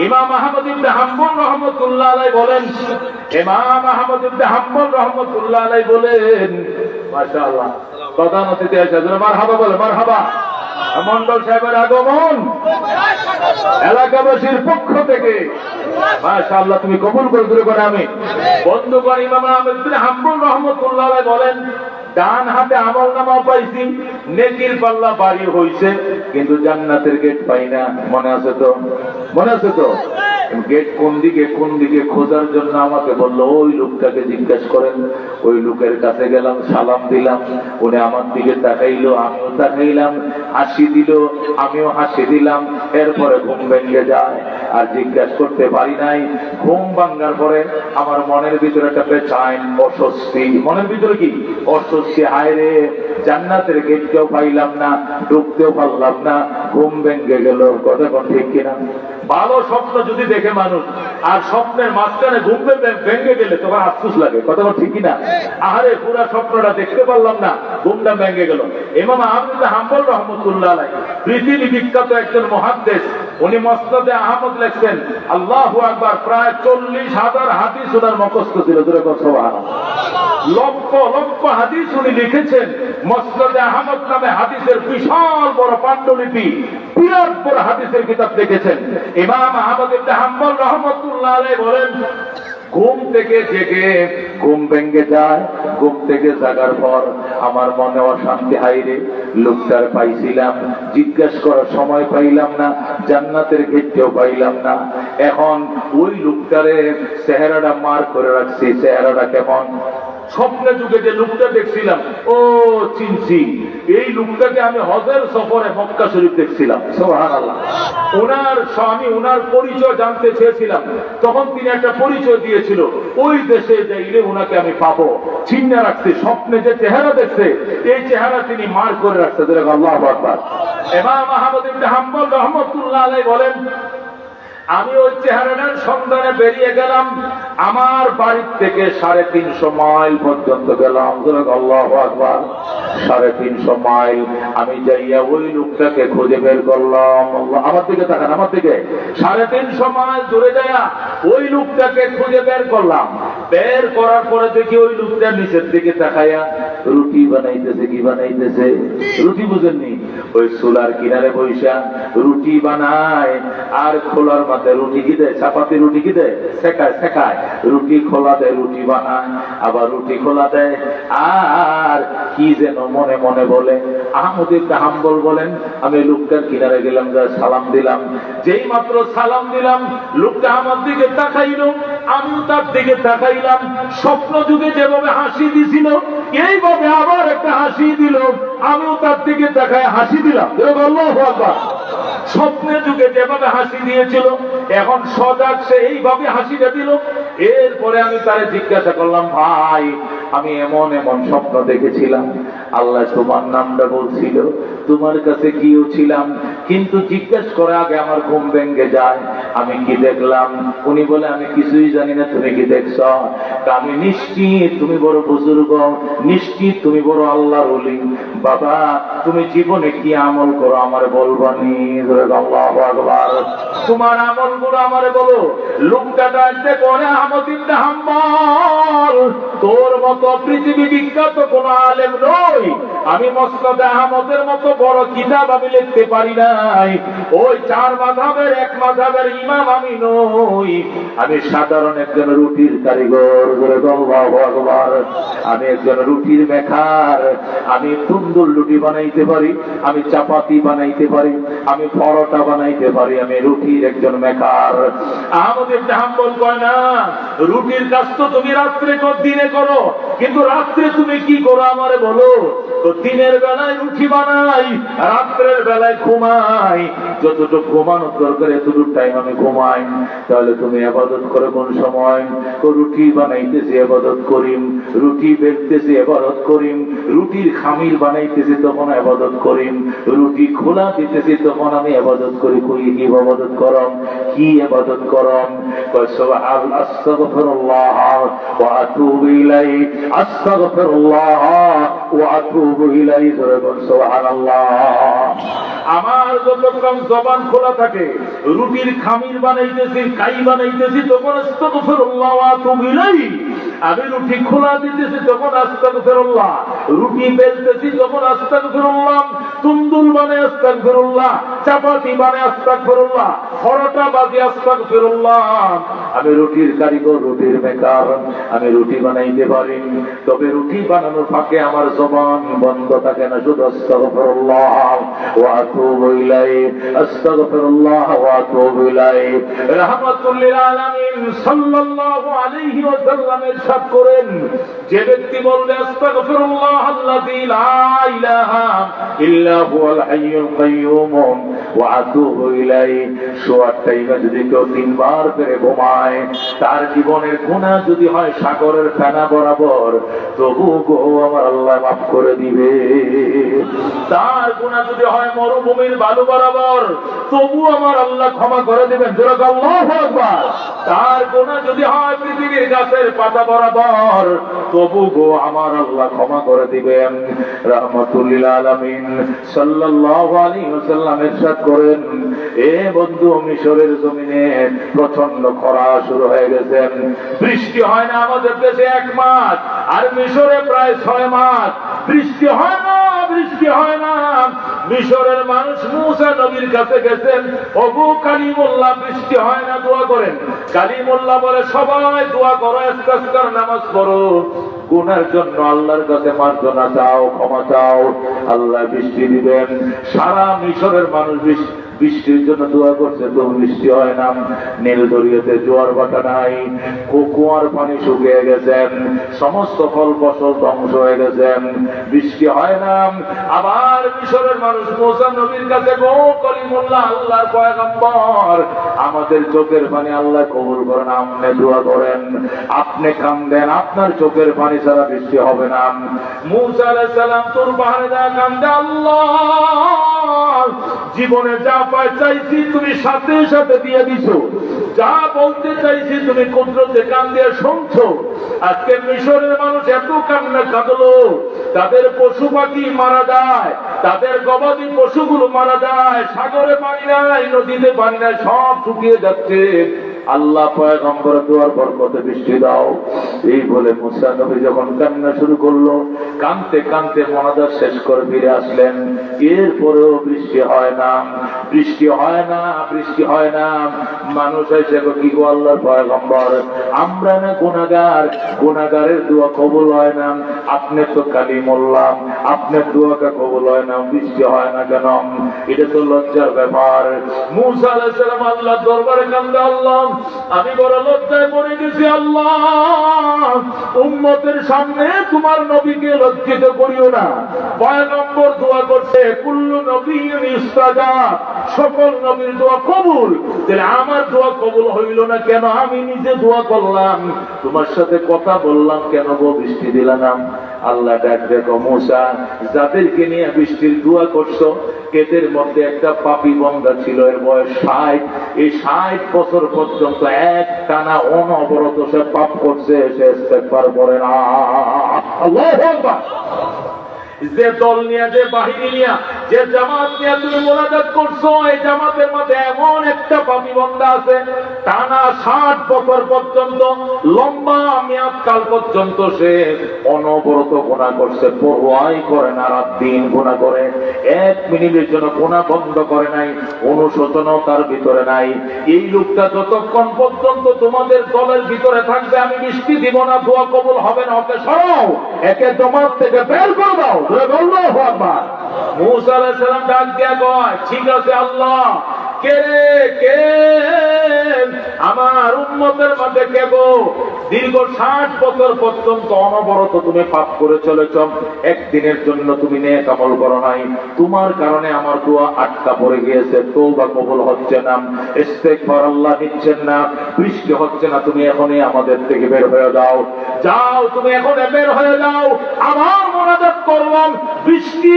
S1: ইমাম আহমদ ইবনে হাম্বল রাহমাতুল্লাহ আলাইহি বলেন, ইমাম আহমদ ইবনে হাম্বল রাহমাতুল্লাহ আলাইহি বলেন, মাশাআল্লাহ, প্রধান অতিথি এসেছেন, মারহাবা বলে, মারহাবা। মন্ডল সাহেবের আগমন এলাকাবাসীর পক্ষ থেকে, মাশাআল্লাহ, তুমি কবুল করে দূরে করে আমি। বন্ধুগণ, ইমাম আহমদ ইবনে হাম্বল রাহমাতুল্লাহ আলাইহি বলেন, ডান হাতে আমল নামা পাইছি, নেকির পাল্লা বাড়ি হইছে, কিন্তু জান্নাতের গেট পাই না। মনে আছে তো? মনে আছে তো? গেট কোন দিকে কোন দিকে খোঁজার জন্য আমাকে বললো, ওই লোকটাকে জিজ্ঞাসা করেন। ওই লোকের কাছে গেলাম, সালাম দিলাম, উনি আমার দিকে তাকাইলো, আমিও তাকাইলাম, হাসি দিল, আমিও হাসি দিলাম। এরপরে ঘুম ভেঙে যায়, আর জিজ্ঞাসা করতে পারি নাই। ঘুম ভাঙার পরে আমার মনের ভিতরে একটা বেচাইন, অস্বস্তি। মনের ভিতরে কি? অস্বস্তি। হায় রে, জান্নাতের গেটকেও পাইলাম না, ঢুকতেও পারলাম না, ঘুম ভেঙে গেল। কতক্ষণ ঠিক কিনা? ভালো স্বপ্ন যদি দেখে মানুষ, আর স্বপ্নের মাঝখানে ঘুম ভেঙে গেলে তোমার আফসোস লাগে, কতক্ষণ ঠিক কিনা? আহারে, পুরা স্বপ্নটা দেখতে পারলাম না, ঘুমটা ভেঙে গেল। ইমাম আহমদ ইবনে হাম্বল রাহমাতুল্লাহ আলাইহি পৃথিবী বিখ্যাত একজন মুহাদ্দিস, উনি মুসনাদে আহমদ লিখছেন, আল্লাহু আকবার, প্রায় 40,000 হাদিস ওনার মুখস্থ ছিল। সুবহানাল্লাহ, লক্ষ লক্ষ হাদিস উনি লিখেছেন। মুসনাদে আহমদ নামে হাদিসের বিশাল বড় পাণ্ডুলিপি, বিরাট বড় হাদিসের কিতাব লিখেছেন। ইমাম আহমদ ইবনে হাম্বল রাহমাতুল্লাহ আলাইহি বলেন, ঘুম থেকে জেগে ঘুম ভেঙে যায়, ঘুম থেকে জাগার পর আমার মনে অশান্তি। হাইরে, লোকটার পাইছিলাম, জিজ্ঞাসা করার সময় পাইলাম না, জান্নাতের গেটকেও পাইলাম না। এখন ওই লোকটারে চেহারাটা মার করে রাখছি। চেহারাটা কেমন? স্বপ্নে যুগে যে লোকটা দেখছিলাম, ও চিনছি, এই লোকটাকে আমি হজের সফরে মক্কা শরীফ দেখছিলাম। সুবহানাল্লাহ। ওনার স্বামী, ওনার পরিচয় জানতে চেয়েছিলাম, তখন তিনি একটা পরিচয় দিয়েছিল, ওই দেশে যাইলে ওনাকে আমি পাবো। চিন্তা রাখছে, স্বপ্নে যে চেহারা দেখছে, এই চেহারা তিনি মার করে রাখছে। আল্লাহু আকবার। ইমাম আহমদ ইবনে হাম্বল রাহমাতুল্লাহ আলাইহি বলেন, আমি ওই চেহারাটার সন্ধানে বেরিয়ে গেলাম। আমার বাড়ির থেকে 350 মাইল পর্যন্ত গেলাম। আল্লাহু আকবার। 350 মাইল আমি যাইয়া ওই লোকটাকে খুঁজে বের করলাম। আমার দিকে তাকান, আমার দিকে। 350 মাইল দূরে যাইয়া ওই লোকটাকে খুঁজে বের করলাম। বের করার পরে দেখি ওই লোকটা নিচের দিকে তাকাইয়া রুটি বানাইতেছে। কি বানাইতেছে? রুটি বুঝেননি? ওই চুলার কিনারে বৈশা রুটি বানায়, আর খোলার মাঝে রুটি কি দেয়, চাপাতি রুটি কি দেয়, সেকায় সেকায়, রুটি খোলা দেয়, রুটি বানায়, আবার রুটি খোলা দেয়, আর কি যেন মনে মনে বলে। আহমদ ইবনে হাম্বল বলেন, আমি লোকটার কিনারে গেলাম, যা সালাম দিলাম। যেই মাত্র সালাম দিলাম, লোকটা আমার দিকে তাকাইলো, আমিও তার দিকে তাকাইলাম। স্বপ্ন যুগে যেভাবে হাসি দিছিল, এইভাবে আবার একটা হাসি দিল, আমিও তার দিকে তাকায় হাসি দিলাম। আল্লাহু আকবার। স্বপ্নের যুগে যেভাবে হাসি দিয়েছিল, এখন সজাগ সে এইভাবে হাসিটা দিল। এরপরে আমি তারে জিজ্ঞাসা করলাম, ভাই, আমি এমন এমন স্বপ্ন দেখেছিলাম, আল্লাহ তোমার নামটা বলছিল, তোমার কাছে গিয়েছিলাম, কিন্তু জিজ্ঞেস করে আগে আমার ঘুম ভেঙে যায়। আমি কি দেখলাম? উনি বলে আমি কিছুই জানি না, তুমি কি দেখছ? আমি নিশ্চিত তুমি বড় বুজুর্গ, নিশ্চিত তুমি বড় আল্লাহর ওলি। বাবা তুমি জীবনে কি আমল করো আমারে বলবানি? আল্লাহু আকবার। তোমার আমলগুলো আমারে বলো। লোকটা ডাকতে করে আহমদ ইবনে হাম্বল, তোর মতো পৃথিবী বিখ্যাত কোন আলেম নই, আমি মুসনাদ আহমদের মতো বড় কিতাব আমি লিখতে পারি নাই, ওই চার মাযহাবের এক মাযহাবের ইমাম আমি নই, আমি সাধারণ একজন রুটির কারিগর। আল্লাহু আকবার। আমি একজন রুটির মেকার, আমি তন্দুর রুটি বানাইতে পারি, আমি চাপাতি বানাইতে পারি, আমি পরোটা বানাইতে পারি, আমি রুটির একজন মেকার। আহমদ ইবনে হাম্বল কয় না, রুটির কাজ তো তুমি রাত্রে দিনে করো, কিন্তু রাত্রে তুমি কি করো আমারে বলো? তো দিনের বেলায় রুটি বানাই, রাত্রের বেলায় ঘুমাই, যতটুকু ঘুমানোর দরকার এতটুকু টাইম আমি ঘুমাই। তাহলে তুমি ইবাদত করো কোন সময়? রুটি বানাইতেছি ইবাদত করিম, রুটি বেলতেছি ইবাদত করিম, রুটির খামির বানাইতেছি তখন ইবাদত করিম, রুটি খোলা দিতেছি তখন আমি ইবাদত করি। কই কি ইবাদত করম? কি ইবাদত করম? সুবহানাল্লাহ, আস্তাগফিরুল্লাহ ওয়া আতুবু ইলাইহি, আস্তাগফিরুল্লাহ ওয়া আতুবু ইলাইহি। সুবহানাল্লাহ। আমার যতক্ষণ জবান খোলা থাকে, রুটির খামির বানাইতেছি, কাই বানাইতেছি তখন আস্তাগফিরুল্লাহ ওয়া আতুবু ইলাইহি, আমি রুটি খোলা দিতেছি তখন আস্তাগফিরুল্লাহ, রুটি বেলতেছি তখন আস্তাগফিরুল্লাহ, তন্দুর বানাই আস্তাগফিরুল্লাহ, চাপাতি বানাই আস্তাগফিরুল্লাহ, পরোটা বাজি আস্তাগফিরুল্লাহ। আমি রুটির কারিগর, রুটির মেকার, আমি রুটি বানাইতে পারি, তবে রুটি বানানোর ফাঁকে আমার জবান বন্ধ থাকে না, শুধু আস্তাগফিরুল্লাহ ওয়া আতুবু ইলাইহি, আস্তাগফিরুল্লাহ ওয়া আতুবু ইলাইহি। রাহমাতুল লিল আলামিন সাল্লাল্লাহু আলাইহি ওয়াসাল্লাম ইরশাদ করেন, যে ব্যক্তি বলবে আস্তাগফিরুল্লাহ আল্লাযী লা ইলাহা ইল্লা হুয়াল হাইয়ুল কাইয়্যুম ওয়া আতুবু ইলাইহি, শোয়ার টাইমে যদি কেউ তিনবার করে ঘুমায়, তার জীবনের গুনাহ যদি হয় সাগরের ফেনা বরাবর, তবু গো আমার আল্লাহ মাফ করে দিবে। তার গুনাহ যদি হয় মরুভূমির বালু বরাবর, তবু আমার আল্লাহ ক্ষমা করে দিবেন। জোরে আল্লাহু আকবার। তার গুনাহ যদি হয় পৃথিবীর গাছের পাতা বরাবর, তবু গো আমার আল্লাহ ক্ষমা করে দিবেন। রাহমাতুল লিল আলামিন সাল্লাল্লাহু আলাইহি ওয়াসাল্লাম ইরশাদ করেন, এ বন্ধু মিশরের জমিনে প্রচন্ড খরা শুরু হয়ে গেছে, বৃষ্টি হয় না আমাদের দেশে 1 মাস, আর মিশরে প্রায় 6 মাস বৃষ্টি হয় না, বৃষ্টি হয় না। মিশরের মানুষ মুসা নবীর কাছে গেছেন, ওগো কালিমুল্লাহ বৃষ্টি হয় না, দোয়া করেন। কালিমুল্লাহ বলে সবাই দোয়া করো, ইস্তিগফার নামাজ পড়ো, গুনার জন্য আল্লাহর কাছে মার্জনা চাও, ক্ষমা চাও, আল্লাহ বৃষ্টি দিবেন। সারা মিশরের মানুষ বৃষ্টির জন্য দোয়া করছে, তো বৃষ্টি হয় না। নীল দরিয়াতে জোয়ার ভাটা নাই, কুয়ার পানি শুকিয়ে গেছেন, সমস্ত ফল ফসল ধ্বংস হয়ে গেছেন, বৃষ্টি হয় না। আবার মিশরের মানুষ মুসা নবীর কাছে, গো কলিমুল্লাহ আল্লাহর পয়গম্বর, আমাদের চোখের পানি আল্লাহ কবুল করেন, আপনি দোয়া করেন, আপনি কান্দেন, আপনার চোখের পানি ছাড়া বৃষ্টি হবে না। মুসা আলাইহিস সালাম তোর পাহাড়ে যা কান্দে, আল্লাহ জীবনে যা পাই চাইছি তুমি সাথে সাথে দিয়ে দিছো, যা বলতে চাইছি তুমি কুদরতে কান দিয়ে শুনছো। আজকে মিশরের মানুষ এত কান্না কাঁদলো, তাদের পশু পাখি মারা যায়, তাদের গবাদি পশুগুলো মারা যায়, সাগরে পানি নাই, নদীতে পানি নাই, সব শুকিয়ে যাচ্ছে। আল্লাহ পয়গম্বর দোয়ার বরকতে বৃষ্টি দাও, এই বলে মুসা নবী যখন কান্না শুরু করলো, কাঁদতে কাঁদতে মোনাজাত শেষ করে ফিরে আসলেন। এরপরেও বৃষ্টি হয় না, বৃষ্টি হয় না, বৃষ্টি হয় না। মানুষ এসে কি গো আল্লাহর পয়গম্বর, আমরা না গুনাহগার, গুনাহগারের দোয়া কবুল হয় না, আপনি তো কালিমুল্লাহ, আপনার দোয়াটা কবুল হয় না, বৃষ্টি হয় না কেন? এটা তো লজ্জার ব্যাপার। মুসা আলাইহিস সালাম আল্লাহর দরবারে কান্দে, আল্লাহ আমি বড় লজ্জায় পড়ে গেছি, আল্লাহ উম্মতের সামনে তোমার নবীকে লজ্জিত করিও না। পয়গম্বর দোয়া করছে, কুল্লু নবিয়্যিন ইস্তাজাব, সকল নবীর দোয়া কবুল, তাহলে আমার দোয়া কবুল হইল না কেন? আমি নিজে দোয়া করলাম, তোমার সাথে কথা বললাম, কেন গো বৃষ্টি দিলা না? আল্লাহ ডাক দেখো মুসা, যাদেরকে নিয়ে বৃষ্টির দোয়া করছো এদের মধ্যে একটা পাপী বান্দা ছিল, এর বয়স 60। এই 60 বছর পর্যন্ত এক টানা অনবরত সে পাপ করছে, সে ইস্তেগফার করে না। আল্লাহু আকবার। যে দল নিয়ে, যে বাহিনী নিয়ে, যে জামাত নিয়ে তুমি মোনাজাত করছো, এই জামাতের মধ্যে এমন একটা পাপী বান্দা আছে টানা 60 বছর পর্যন্ত, লম্বা মেয়াদ কাল পর্যন্ত সে অনবরত গুনাহ করছে, পরোয়াই করে না, রাত দিন গুনাহ করে, 1 মিনিটের জন্য গুনাহ বন্ধ করে নাই, অনুশোচনাও তার ভিতরে নাই। এই লোকটা যতক্ষণ পর্যন্ত তোমাদের দলের ভিতরে থাকবে আমি বৃষ্টি দিব না, দোয়া কবুল হবে না, ওকে সরাও, একে জামাত থেকে বের করে দাও। আল্লাহু আকবার। মূসা আলাইহিস সালাম ডাক দিয়া কয়, ঠিক আছে আল্লাহ, কে রে কে, আমার উম্মতের মধ্যে কে গো, দীর্ঘ 60 বছর পর্যন্ত অনবরত তুমি পাপ করে চলেছ, একদিনের জন্য তুমি নেক আমল করো নাই, তোমার কারণে আমার দোয়া আটকা পড়ে গিয়েছে, তওবা কবুল হচ্ছে না, ইস্তেগফার আল্লাহ নিচ্ছেন না, বৃষ্টি হচ্ছে না, তুমি এখনই আমাদের থেকে বের হয়ে যাও, যাও তুমি এখন বের হয়ে যাও, আমার মোনাজাত করলাম, বৃষ্টি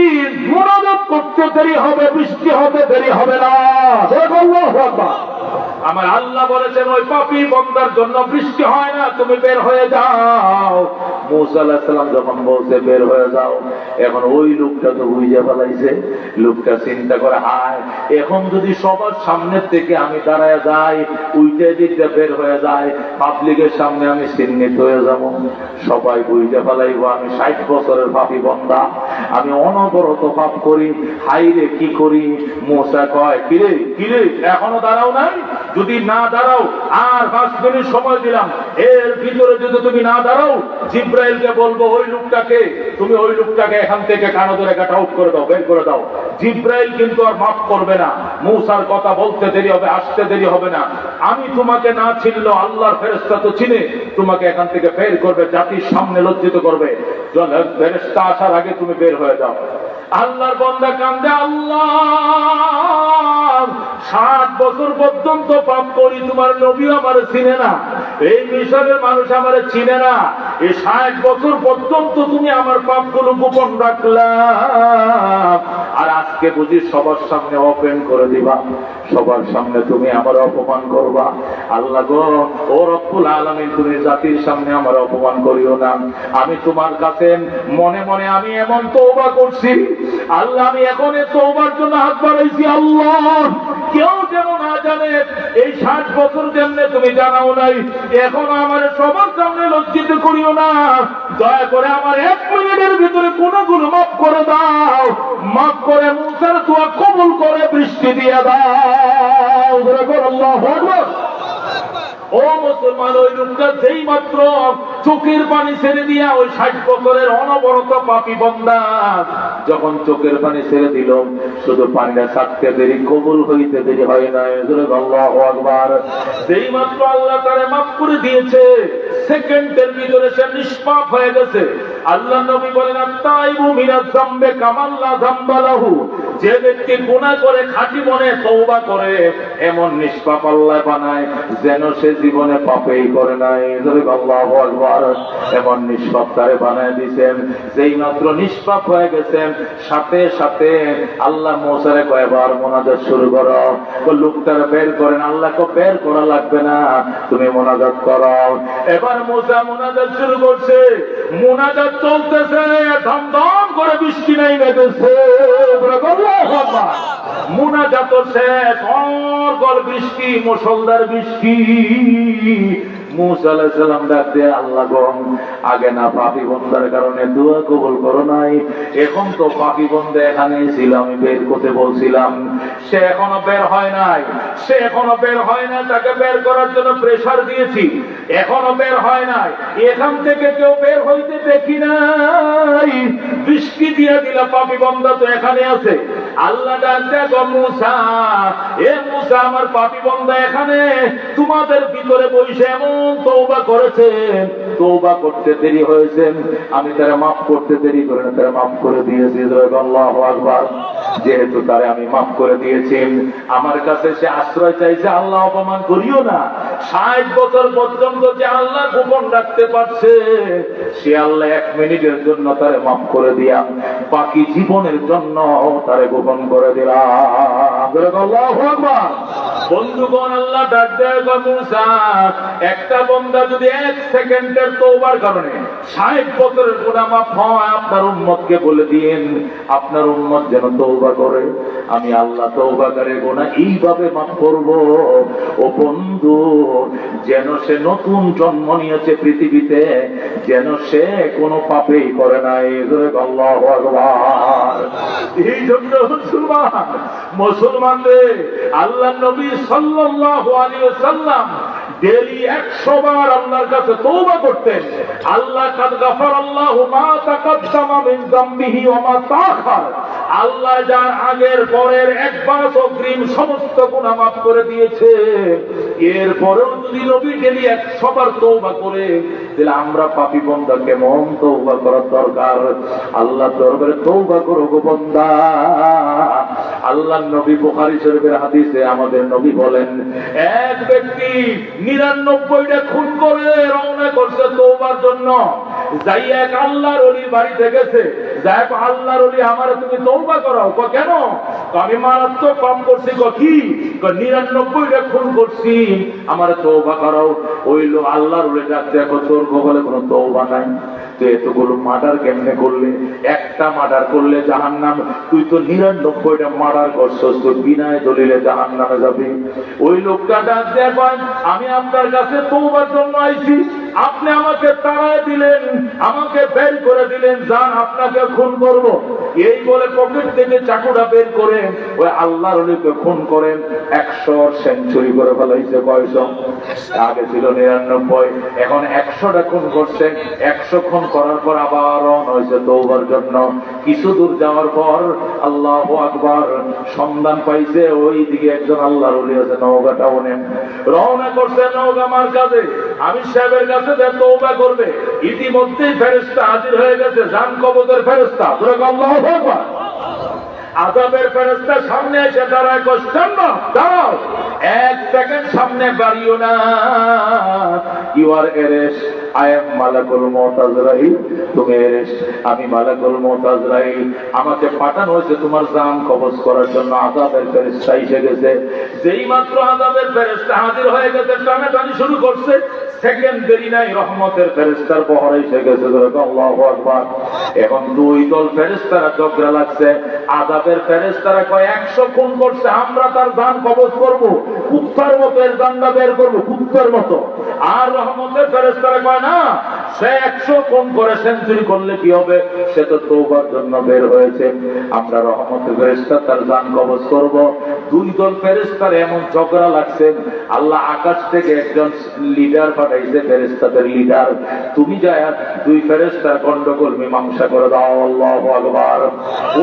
S1: মোনাজাত করতে দেরি হবে, বৃষ্টি হতে দেরি হবে না। আমার আল্লাহ বলেছেন ওই পাপী বান্দার জন্য বৃষ্টি হয় না, তুমি বের হয়ে যাও। মূসা আলাইহিস সালাম যখন বলছে বের হয়ে যাও, এখন ওই লোকটা তো বুঝে ফেলাইছে, লোকটা চিন্তা করে, হায় এখন যদি সবার সামনে থেকে আমি দাঁড়ায় যাই, উইটে দিতে বের হয়ে যায়, পাবলিকের সামনে আমি চিহ্নিত হয়ে যাব, সবাই বুঝে ফেলাইব আমি 60 বছরের পাপী বান্দা, আমি অনবরত পাপ করি, হাইরে কি করি। মূসা কয়, কিরে কিরে এখনো দাঁড়াও নাই, যদি না দাঁড়াও আর 5 মিনিট সময় দিলাম, এর ভিতরে যদি তুমি না দাঁড়াও জিব্রাইলকে বলবো ওই লোকটাকে, তুমি ওই লোকটাকে এখান থেকে কানো ধরে কাট আউট করে দাও, বের করে দাও। জিব্রাইল কিন্তু আর মাফ করবে না, মূসার কথা বলতে দেরি হবে, আসতে দেরি হবে না, আমি তোমাকে না চিনলো আল্লাহর ফেরেশতা তো চিনে, তোমাকে এখান থেকে বের করবে, জাতির সামনে লজ্জিত করবে, ফেরেশতা আসার আগে তুমি বের হয়ে যাও। আল্লাহর বান্দা কান্দে, আল্লাহ 60 বছর পর্যন্ত পাপ করি, তোমার নবী আমার চিনে না, এই মিশরের মানুষ আমার চিনে না, এই 60 বছর পর্যন্ত তুমি আমার পাপগুলো গোপন রাখলা, আর আজকে বুঝি সবার সামনে ওপেন করে দিবা, সবার সামনে তুমি আমার অপমান করবা। আল্লাহ গো, ও রব্বুল আলামিন, তুমি জাতির সামনে আমার অপমান করিও না, আমি তোমার কাছে মনে মনে আমি এমন তওবা করছি, আল্লাহ আমি এখন তওবার জন্য হাত বাড়াইছি, আল্লাহ কেউ যেন না জানে, এই 60 বছর যেমনে তুমি জানাও নাই, এখন আমার সবার সামনে লজ্জিত করিও না, দয়া করে আমার 1 মিনিটের ভিতরে গুনাহগুলো মাফ করে দাও, মাফ করে মূসার দোয়া কবুল করে বৃষ্টি দিয়ে দাও। আল্লাহু আকবার। ও মুসলমান, ওই লোকটা যেই মাত্র চোখের পানি ছেড়ে দিয়া ওই 60 বছরের অনবরত পাপী বান্দা যখন চোখের পানি ছেড়ে দিল, শুধু পানিটা ছাড়তে দেরি, কবুল হইতে দেরি হয় না। আল্লাহু আকবার। যেই মাত্র আল্লাহ তারে মাফ করে দিয়েছে, সেকেন্ডের ভিতরে সে নিষ্পাপ হয়ে গেছে। আল্লাহ নবী বলেন, আত-তাইবু মিনাজ যামবে কামান লা যামবা লাহু, যে ব্যক্তি গুনাহ করে খাঁটি মনে তওবা করে, এমন নিষ্পাপ আল্লাহ বানায় যেন সে জীবনে পাপেই করে নাই। আল্লাহু আকবার। এমন নিষ্পাপ তারে বানায় দিয়েছেন, যেই মাত্র নিষ্পাপ হয়ে গেছেন, সাথে সাথে আল্লাহ মূসারে কয়বার মোনাজাত শুরু করো, লোকটারে বের করেন। আল্লাহকে বের করা লাগবে না, তুমি মোনাজাত করো। এবার মূসা মোনাজাত শুরু করছে, মোনাজাত চলতেছে, ধমধম করে বৃষ্টি নাই বেঁধেছে, মোনাজাত শেষ, অর্গল বৃষ্টি, মুষলধার বৃষ্টি। মূসা আলাইহিস সালাম ডাকতে, আল্লাহ গো, আগে না পাপী বান্দার কারণে দোয়া কবুল করো নাই, এখন তো পাপী বান্দা এখানে ছিল, আমি বের করতে বলছিলাম, সে এখনো বের হয় নাই, সে এখনো বের হয় না, তাকে বের করার জন্য প্রেসার দিয়েছি, এখনো বের হয় নাই, এখান থেকে কেউ বের হইতে দেখি নাই, বৃষ্টি দিয়ে দিলা, পাপী বান্দা তো এখানে আছে। আল্লাহ ডাকতে, গো মূসা, এ মূসা, আমার পাপী বান্দা এখানে তোমাদের ভিতরে বসে এমন তওবা করেছেন, তওবা করতে দেরি হয়েছে, আমি তারা মাফ করতে দেরি করে না, তারা মাফ করে দিয়েছি। আল্লাহু আকবার। যেহেতু তারে আমি মাফ করে দিয়েছি, আমার কাছে সে আশ্রয় চাইছে, আল্লাহ অপমান করিও না। 60 বছর পর্যন্ত যে আল্লাহ গোপন রাখতে পারছে, সে আল্লাহ 1 মিনিটের জন্য তারে মাফ করে দিয়া বাকি জীবনের জন্য তারে গোপন করে দিলাম। আল্লাহু আকবার। বন্ধুগণ, আল্লাহ ডাক দেয়, মুসা, একটা বান্দা যদি 1 সেকেন্ডের তওবার কারণে 60 বছরের গুনাহ মাফ হয়, আপনার উম্মতকে বলে দিয়েন আপনার উম্মত যেন তওবা করে। আমি আল্লাহ তওবাকারীর গুনাহ এইভাবে মাফ করব, ও বন্ধু, যেন সে নতুন জন্ম নিয়েছে পৃথিবীতে, যেন সে কোনো পাপেই করে নাই। আল্লাহু আকবার। এই জন্য মুসলমানদের আল্লাহ নবী সাল্লাল্লাহু আলাইহি ওয়াসাল্লাম ডেইলি 100 বার আল্লাহর কাছে তওবা করতেন। আল্লাহ কাদ গাফারাল্লাহু মা তাকাদ্দামা মিন যামবিহি ওয়া মা তাআখার। আল্লাহ যার আগের পরের একবার অগ্রিম সমস্ত গুনাহ মাফ করে দিয়েছে। এরপরেও যদি নবী ডেইলি 100 বার তওবা করে, তাহলে আমরা পাপী বান্দা কেমন তওবা করার দরকার? আল্লাহ দরবারে তওবা করো গো বান্দা। আল্লাহর নবী বুখারী শরীফের হাদিসে আমাদের নবী বলেন, এক ব্যক্তি 99টা খুন করে রওনা করছে তওবার জন্য, যাই এক আল্লাহর ওলির বাড়িতে গেছে, যাই আল্লাহর ওলি আমারে তুমি তওবা করাও। কেন? আমি মারাত্মক পাপ করছি। কি? 99টা খুন করছি, আমারে তওবা করাও। ওই লোক আল্লাহর ওলি ডাকতে, দেখো তোর কপালে কোনো তওবা নাই, তুই এতগুলো মার্ডার কেমনে করলে? একটা মার্ডার করলে জাহান্নাম, তুই তো 99টা মার্ডার করছস, তুই বিনা দলিলে জাহান্নামে যাবি। ওই লোকটা ডাক দেয়া কয়, আমি আপনার কাছে তওবার জন্য আইছি, আপনি আমাকে তাড়ায় দিলেন, আমাকে বের করে দিলেন, যান আপনাকে খুন করব। এই বলে পকেট থেকে চাকুটা বের করে ওই আল্লাহর ওলিকে খুন করেন। 100 সেঞ্চুরি করে ফেলাইছে। কয়শ? আগে ছিল 99, এখন 100টা খুন করছে। 100 খুন করার পর আবার রওনা হয়েছে তওবার জন্য। কিছু দূর যাওয়ার পর আল্লাহু আকবার, সন্ধান পাইছে ওই দিকে একজন আল্লাহর ওলি আছে নওগাঁ টাউনে। রওনা করছে নওগাঁ মার্কাজে আমির সাহেবের কাছে তওবা করবে। ইতিমধ্যেই ফেরেশতা হাজির হয়ে গেছে, জান কবজের ফেরেশতা। আল্লাহু আকবার। আযাবের ফেরেশতা সামনে এসে দাঁড়ায়, কষ্টেন না, দাঁড়াও, 1 সেকেন্ড সামনে বাড়িও না। You are arrest, I am মালাকুল মউত আজরাইল। তুমি এরেস্ট, আমি মালাকুল মউত আজরাইল। আমাকে পাঠানো হয়েছে তোমার জান কবজ করার জন্য। আযাবের ফেরেশতা এসে গেছে। যেই মাত্র আযাবের ফেরেশতা হাজির হয়ে গেছে, টানাটানি শুরু করছে। সেকেন্ড দেরি নাই, রহমতের ফেরেশতার পহর এসে গেছে। আল্লাহু আকবার। এখন 2 দল ফেরেশতারা ঝগড়া লাগছে। আযাবের ফেরেশতারা কয় 100 খুন করছে, আমরা তার জান কবজ করব, কুত্তার মতো এর জানটা বের করব, কুত্তার মতো। আর রহমতের ফেরেশতারা কয় না, সে 100 খুন করে সেঞ্চুরি করলে কি হবে, সে তো তওবার জন্য বের হয়েছে, আমরা রহমতের ফেরেশতা তার জান কবজ করব। 2 দল ফেরেশতার এমন ঝগড়া লাগছে, আল্লাহ আকাশ থেকে একজন লিডার পাঠাইছে, ফেরেশতাদের লিডার। তুমি যায় 2 ফেরেশতার গন্ডগোল মীমাংসা করে দাও। আল্লাহু আকবার।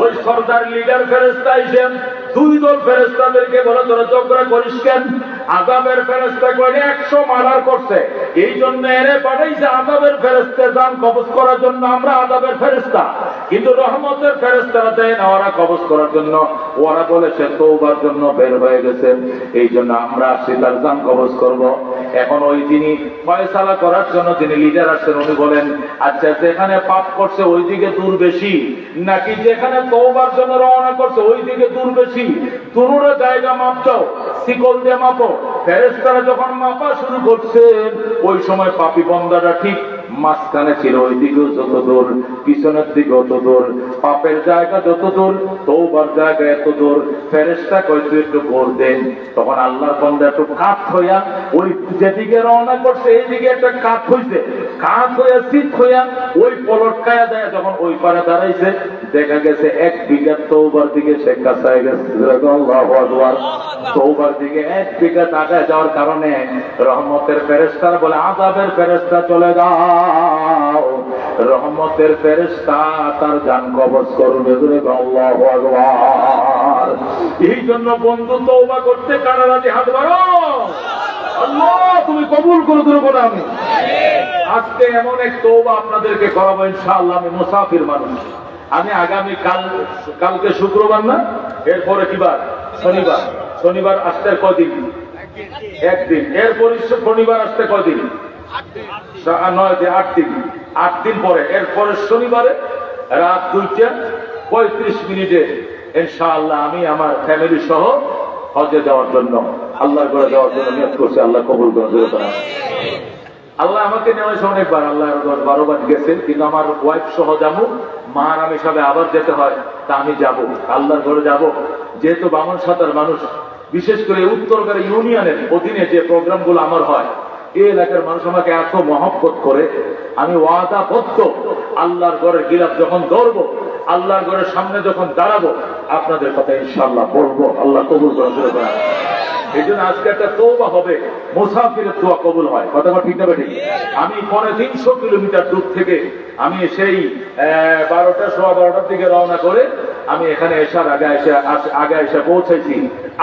S1: ওই সরদার লিডার ফেরেশতা আইছেন, 2 দল ফেরেশতাদেরকে বলে, তোরা ঝগড়া করিস কেন? আযাবের ফেরেশতা কয় 100 মার্ডার করছে, এই জন্য এরে পাঠাইছে আযাবের ফেরেশতা জান কবজ করার জন্য। আমরা আযাবের ফেরেশতা, কিন্তু রহমতের ফেরেশতারা দেয় না, ওরা কবজ করার জন্য। ওরা বলে সে তওবার জন্য বের হয়ে গেছে, এই জন্য আমরা আসছি তার জান কবজ করব। এখন ওই যিনি ফয়সালা করার জন্য যিনি লিডার আসছেন, উনি বলেন, আচ্ছা যেখানে পাপ করছে ওই দিকে দূর বেশি, নাকি যেখানে তওবার জন্য রওনা করছে ওই দিকে দূর বেশি? দুটোর জায়গা মাপছো, শিকল দিয়ে মাপো। ফেরেশতারা যখন মাপা শুরু করছেন, ওই সময় পাপী বান্দাটা ঠিক মাঝখানে ছিল, ওই দিকেও যত দূর, পিছনের দিকেও তত দূর, পাপের জায়গা যত দূর, তওবার জায়গা এত দূর। ফেরেশতা কয় তুই একটু ভোর দেন। তখন আল্লাহর বান্দা একটু কাত হইয়া ওই যেদিকে রওনা করছে এই দিকে একটা কাত হইছে, কাত হইয়া শীত হইয়া ওই পলটকায়া দেয়। যখন ওই পারে দাঁড়াইছে, দেখা গেছে 1 বিঘা তওবার দিকে সে কাছায় গেছে। আল্লাহু আকবার। তওবার দিকে 1 বিঘা তাকায় যাওয়ার কারণে রহমতের ফেরেশতারা বলে, আযাবের ফেরেশতা চলে যাও, রহমতের ফেরেশতা তার জান কবজ করবে। আল্লাহু আকবার। এই জন্য বন্ধু তওবা করতে কারা রাজি? হাত বাড়ো। আল্লাহ তুমি কবুল করে দিও। আমি আজকে এমন এক তওবা আপনাদেরকে করাবো ইনশাআল্লাহ। আমি মুসাফির মানুষ, আমি আগামী কালকে শুক্রবার না, এরপরে কি বার? শনিবার। শনিবার আসতে কদিন? একদিন। এরপরে শনিবার আসতে কদিন? 9 দিন, 8 দিন। 8 দিন পরে এরপরে শনিবারে রাত 2:35 ইনশাআল্লাহ আমি আমার ফ্যামিলি সহ হজে যাওয়ার জন্য, আল্লাহর ঘরে যাওয়ার জন্য নিয়ত করছি। আল্লাহ কবুল করুন। আল্লাহ আমাকে নেওয়া অনেকবার, আল্লাহ 10-12 বার গেছেন, কিন্তু আমার ওয়াইফ সহ যাবো, মাহারাম হিসাবে আবার যেতে হয়, তা আমি যাব, আল্লাহর ঘরে যাব। যেহেতু বামনসাতার মানুষ, বিশেষ করে উত্তরগাড়ি ইউনিয়নের অধীনে যে প্রোগ্রামগুলো আমার হয়, এই এলাকার মানুষ আমাকে এত মহব্বত করে, আমি ওয়াদাবদ্ধ আল্লাহর ঘরের গিলাফ যখন ধরবো, আল্লাহর ঘরের সামনে যখন দাঁড়াবো, আপনাদের কথা ইনশাআল্লাহ বলবো। আল্লাহ কবুল করেন। এই জন্য আজকে একটা তওবা হবে, মুসাফিরের দোয়া কবুল হয়। কথা ঠিক না ঠিক? আমি 350 কিলোমিটার দূর থেকে আমি সেই 12টার দিকে রওনা করে আমি এখানে এসার আগে এসে পৌঁছাইছি।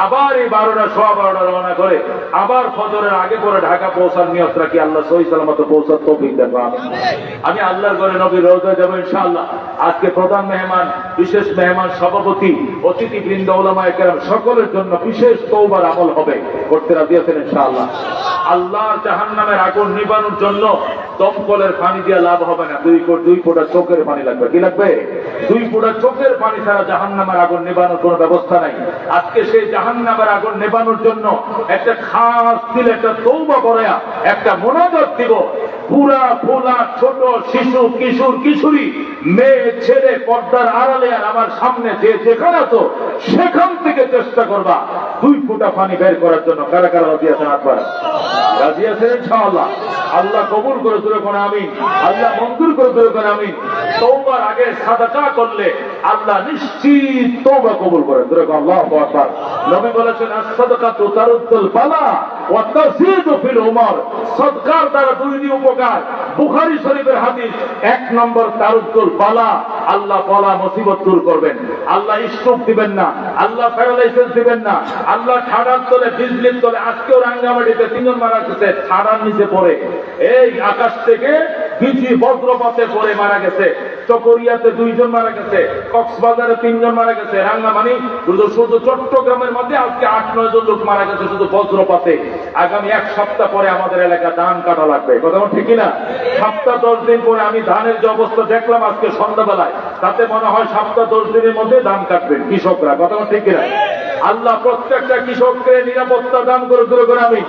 S1: আবার এই 12টা রওনা করে আবার ফজরের আগে পরে ঢাকা পৌঁছার নিয়ত রাখি। আল্লাহ সহি সালামত পৌঁছার তৌফিক দেন। আমি আল্লাহর ঘরে নবীর রওজায় যাবো ইনশাআল্লাহ। আজকে প্রধান মেহমান, বিশেষ মেহমান, সভাপতি, অতিথিবৃন্দ, উলামায়ে কেরাম সকলের জন্য বিশেষ তওবার আমল হবে, করতে রাজি আছেন ইনশাআল্লাহ। আল্লাহর জাহান্নামের আগুন নিবানোর জন্য দমকলের পানি দিয়ে লাভ হবে না, 2 ফোঁটা চোখের পানি লাগবে। কি লাগবে? 2 ফোঁটা চোখের পানি ছাড়া জাহান্নামের আগুন নিবানোর কোনো ব্যবস্থা নাই। আজকে সেই জাহান্নামের আগুন নিবানোর জন্য একটা খাস দিল, একটা তওবা করে একটা মোনাজাত দিব। পুরা ফোলা ছোট শিশু, কিশোর, কিশোরী, মেয়ে, ছেলে, পর্দার আড়ালে আর আমার সামনে যে যেখানে তো সেখান থেকে চেষ্টা করবা 2 ফোঁটা পানি বের করার জন্য। কারা কারা রাজি আছেন? হাত বাড়ান। রাজি আছেন ইনশাআল্লাহ? আল্লাহ কবুল করে দূরে কোন আমিন, আল্লাহ মঞ্জুর করে দূরে কোন আমিন। তওবার আগে সাদাকা করলে আল্লাহ নিশ্চিত তওবা কবুল করেন। দূরে কোন আল্লাহু আকবার। নবী বলেছেন, আস-সাদাকাতু তারুদ্দুল বালা ওয়া তাজিদু ফিল উমর। সাদকার দ্বারা 2টি উপকার। বুখারী শরীফের হাদিস। 1 নম্বর তারুদ্দুল বালা, আল্লাহ বলা মুসিবত দূর করবেন। আল্লাহ স্ট্রোক দিবেন না, আল্লাহ প্যারালাইসিস দিবেন না, আল্লাহ ঠাডার তলে, বিজলির তলে। আজকেও রাঙ্গামাটিতে 3 জন মারা গেছে ঠাডার নিচে পড়ে। এই আকাশ থেকে বিজি বজ্রপাতে পড়ে মারা গেছে। চকরিয়াতে 2 জন মারা গেছে, কক্সবাজারে 3 জন মারা গেছে, রাঙ্গামাটি শুধু চট্টগ্রামের মধ্যে আজকে 8-9 জন লোক মারা গেছে শুধু বজ্রপাতে। আগামী 1 সপ্তাহ পরে আমাদের এলাকা ধান কাটা লাগবে। কথা ঠিক না? সপ্তাহ 10 দিন পরে আমি ধানের যে অবস্থা দেখলাম আজকে সন্ধ্যাবেলায়, তাতে মনে হয় সপ্তাহ 10 দিনের মধ্যে ধান কাটবেন কৃষকরা। কথা ঠিক কিনা? আল্লাহ প্রত্যেকটা কৃষককে নিরাপত্তা দান করে দূরে করে আমি,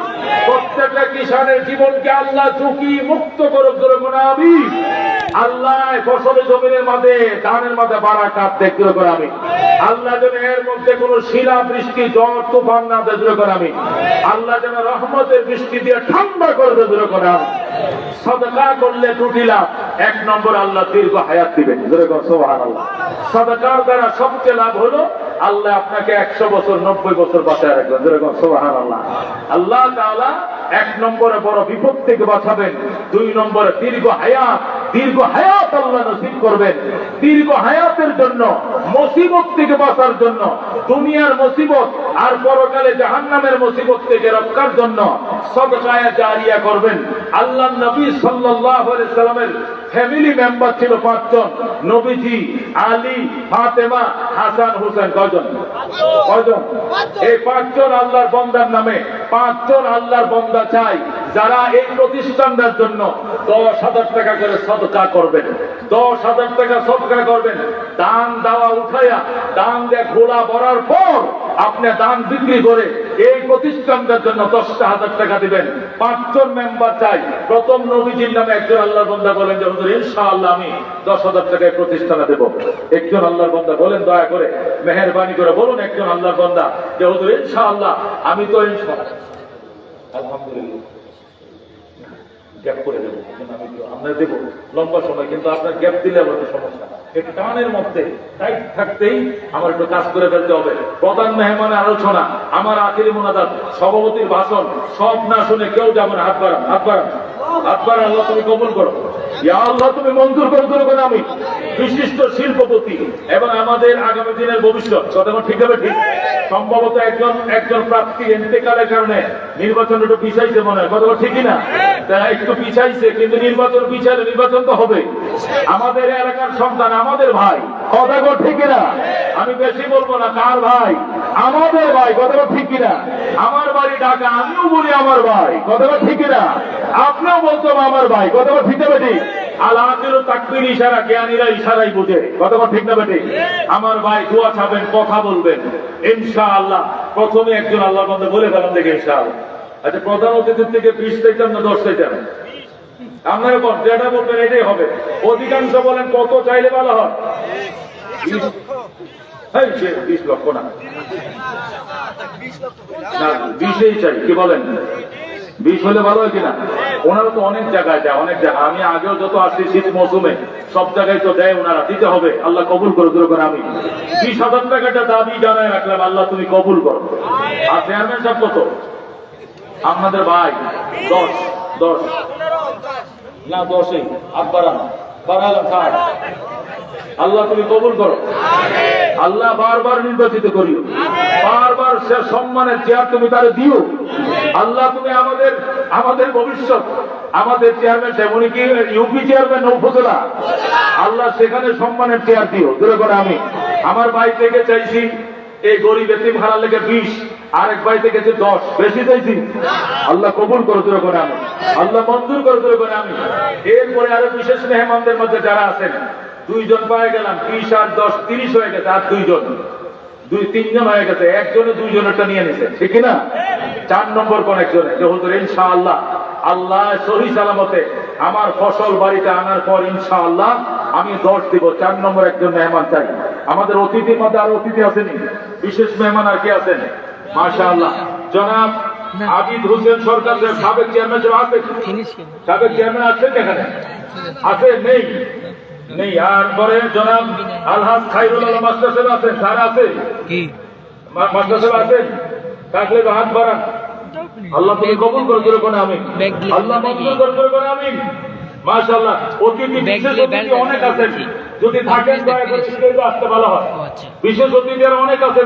S1: প্রত্যেকটা কিষানের জীবনকে আল্লাহ ঝুঁকি মুক্ত করে দূরে করে আমি। আল্লাহ ফসলের জমিনের মধ্যে, ধানের মধ্যে বারাকাত দেখতে করে আমি। আল্লাহ যেন এর মধ্যে কোনো শিলা বৃষ্টি, ঝড় তুফান না দেয় দূরে করে আমি। আল্লাহ যেন রহমতের বৃষ্টি দিয়ে ঠান্ডা করে দেয় দূরে করে আমি। সাদাকা করলে ত্রুটি লাভ। 1 নম্বর আল্লাহ দীর্ঘ হায়াত দিবেন। দূরে করে সুবহানাল্লাহ। সাদাকার দ্বারা সবচেয়ে লাভ হলো আল্লাহ আপনাকে 100 বছর, 90 বছর বাঁচায় রাখবেন। দূরে করে সুবহানাল্লাহ। আল্লাহ তাআলা 1 নম্বরে বড় বিপদ থেকে বাঁচাবেন, 2 নম্বরে দীর্ঘ হায়াত। দীর্ঘ হায়াত আল্লাহ নসিব করবেন। দীর্ঘ হায়াতের জন্য, মুসিবত থেকে বাঁচার জন্য, দুনিয়ার মুসিবত আর পরকালে জাহান্নামের মুসিবত থেকে রক্ষার জন্য সাদকায়ে জারিয়া করবেন। আল্লাহর নবী সাল্লাল্লাহু আলাইহি সাল্লামের ফ্যামিলি মেম্বার ছিল 5 জন। নবীজি, আলী, ফাতেমা, হাসান, হুসেন। কয়জন? এই 5 জন আল্লাহর বান্দার নামে 5 জন আল্লাহর বান্দা চাই যারা এই প্রতিষ্ঠানটার জন্য 10,000 টাকা করে সদকা করবেন। 10,000 টাকা সদকা করবেন। দান দেওয়া উঠাইয়া, দান দিয়ে ঘোড়া ভরার পর আপনি দান বিক্রি করে এই প্রতিষ্ঠানটার জন্য 10,000 টাকা দিবেন। 5 জন মেম্বার চাই। প্রথম নবীজির নামে একজন আল্লাহর বান্দা বলেন যে হুজুর ইনশাআল্লাহ আমি 10,000 টাকায় প্রতিষ্ঠানে দেব। একজন আল্লাহর বান্দা বলেন, দয়া করে মেহেরবানি করে বলুন একজন আল্লাহর বান্দা যে হুজুর ইনশাআল্লাহ আমি তো ইনশাআল্লাহ আলহামদুলিল্লাহ গ্যাপ করে দেবো। আমরা দেবো লম্বা সময়, কিন্তু আপনার গ্যাপ দিলে আমার সমস্যা। একটু টানের মধ্যে টাইট থাকতেই আমার একটু কাজ করে ফেলতে হবে। প্রধান মেহমানের আলোচনা, আমার আখিরি মুনাজাত, সভাপতির ভাষণ সব না শুনে কেউ যাবেন। হাত বাড়ান, হাত বাড়ান, হাত বাড়ান। আল্লাহ তুমি কবুল করো, ইয়া আল্লাহ তুমি মঞ্জুর করে দূরে করে আমি। বিশিষ্ট শিল্পপতি এবং আমাদের আগামী দিনের ভবিষ্যৎ। কথা ঠিক হবে? ঠিক। সম্ভবত একজন প্রার্থী ইন্তেকালের কারণে নির্বাচন একটু পিছাইছে মনে হয়। কথা ঠিকই না? তারা একটু পিছাইছে, কিন্তু নির্বাচন পিছাইলে নির্বাচন তো হবে। আমাদের এলাকার সন্তান, আমাদের ভাই, কথা কর ঠিক কিনা? আমি বেশি বলবো না। কার ভাই? আমাদের ভাই। কথা কর ঠিক কিনা? আমার বাড়ি ঢাকা, আমিও বলি আমার ভাই। কথা কর ঠিক কিনা? আপনিও বলতো আমার ভাই। কথা কর ঠিক না বেটি? আল আখিরু তাকবীর ইশারা, জ্ঞানীরা ইশারাই বুঝে। কথা কর ঠিক না বেটি? আমার ভাই দোয়া চাবেন, কথা বলবেন ইনশাআল্লাহ। প্রথমে একজন আল্লাহর বান্দা বলে ফেলাম দেখে ইনশাআল্লাহ। আচ্ছা, প্রধান অতিথির থেকে 20 চাইতাম না 10 চাইতাম? আপনারা কোন যেটা বলবেন এটাই হবে। অধিকাংশ বলেন কত চাইলে ভালো হয়? 20 লক্ষ না, 20ই চাই। কি বলেন? 20 হলে ভালো হয় কিনা? ওনারা তো অনেক জায়গায় যায়, অনেক জায়গায়। আমি আগেও যত আসছি শীত মৌসুমে সব জায়গায় তো দেয় ওনারা, দিতে হবে। আল্লাহ কবুল করে দূর করে। আমি 20,000 টাকাটা দাবি জানায় রাখলাম, আল্লাহ তুমি কবুল করো। আর চেয়ারম্যান সাহেব কত? আপনাদের ভাই 10 না 10ই আর বাড়ালাম 60। আল্লাহ তুমি কবুল করো। আল্লাহ বারবার নির্বাচিত করিও, বারবার সে সম্মানের চেয়ার তুমি তারে দিও। আল্লাহ তুমি আমাদের ভবিষ্যৎ, আমাদের চেয়ারম্যান সাহেব উনি কি ইউপি চেয়ারম্যান উপজেলা, আল্লাহ সেখানে সম্মানের চেয়ার দিও দূরে করে। আমি আমার ভাই থেকে চাইছি এই গরিব এতিমখানার লেগে 20, আরেক ভাই থেকে 10, বেশি চাইছি। আল্লাহ কবুল করে দূরে করে। আমি আল্লাহ মঞ্জুর করে দূরে করে। আমি এরপরে আরো বিশেষ মেহমানদের মধ্যে যারা আছেন 2 জন পায়ে গেলাম। 20 আর 10 30 হয়ে গেছে। আর 2 জন 3 জন হয়ে গেছে। একজনে 2 জনেরটা নিয়ে নিছে, ঠিক না? 4 নম্বর কোন একজনে যে হুজুর ইনশাআল্লাহ আল্লাহ সহি সালামতে আমার ফসল বাড়িতে আনার পর ইনশাআল্লাহ আমি 10 দিব। 4 নম্বর একজন মেহমান চাই। আমাদের অতিথির মধ্যে আর অতিথি আসেনি, বিশেষ মেহমান আর কি আছেন? মাশাআল্লাহ জনাব আবিদ হোসেন সরকার সাবেক চেয়ারম্যান আছে। সাবেক চেয়ারম্যান আছেন এখানে? আছে? নেই। আর পরে জনাব আলহাজ খাইরুল আলম মাস্টার সাহেব আছেন? স্যার আছে? মাস্টার সাহেব আছেন? থাকলে হাত বাড়ান। আল্লাহ তুমি কবুল করে দিল কোন? আমি আল্লাহ মঞ্জুর করে দিল কোন? আমি মাশাআল্লাহ। অতিথি বিশেষ অতিথি অনেক আছেন, যদি থাকেন দয়া করে আসতে ভালো হয়। বিশেষ অতিথি আর অনেক আছেন।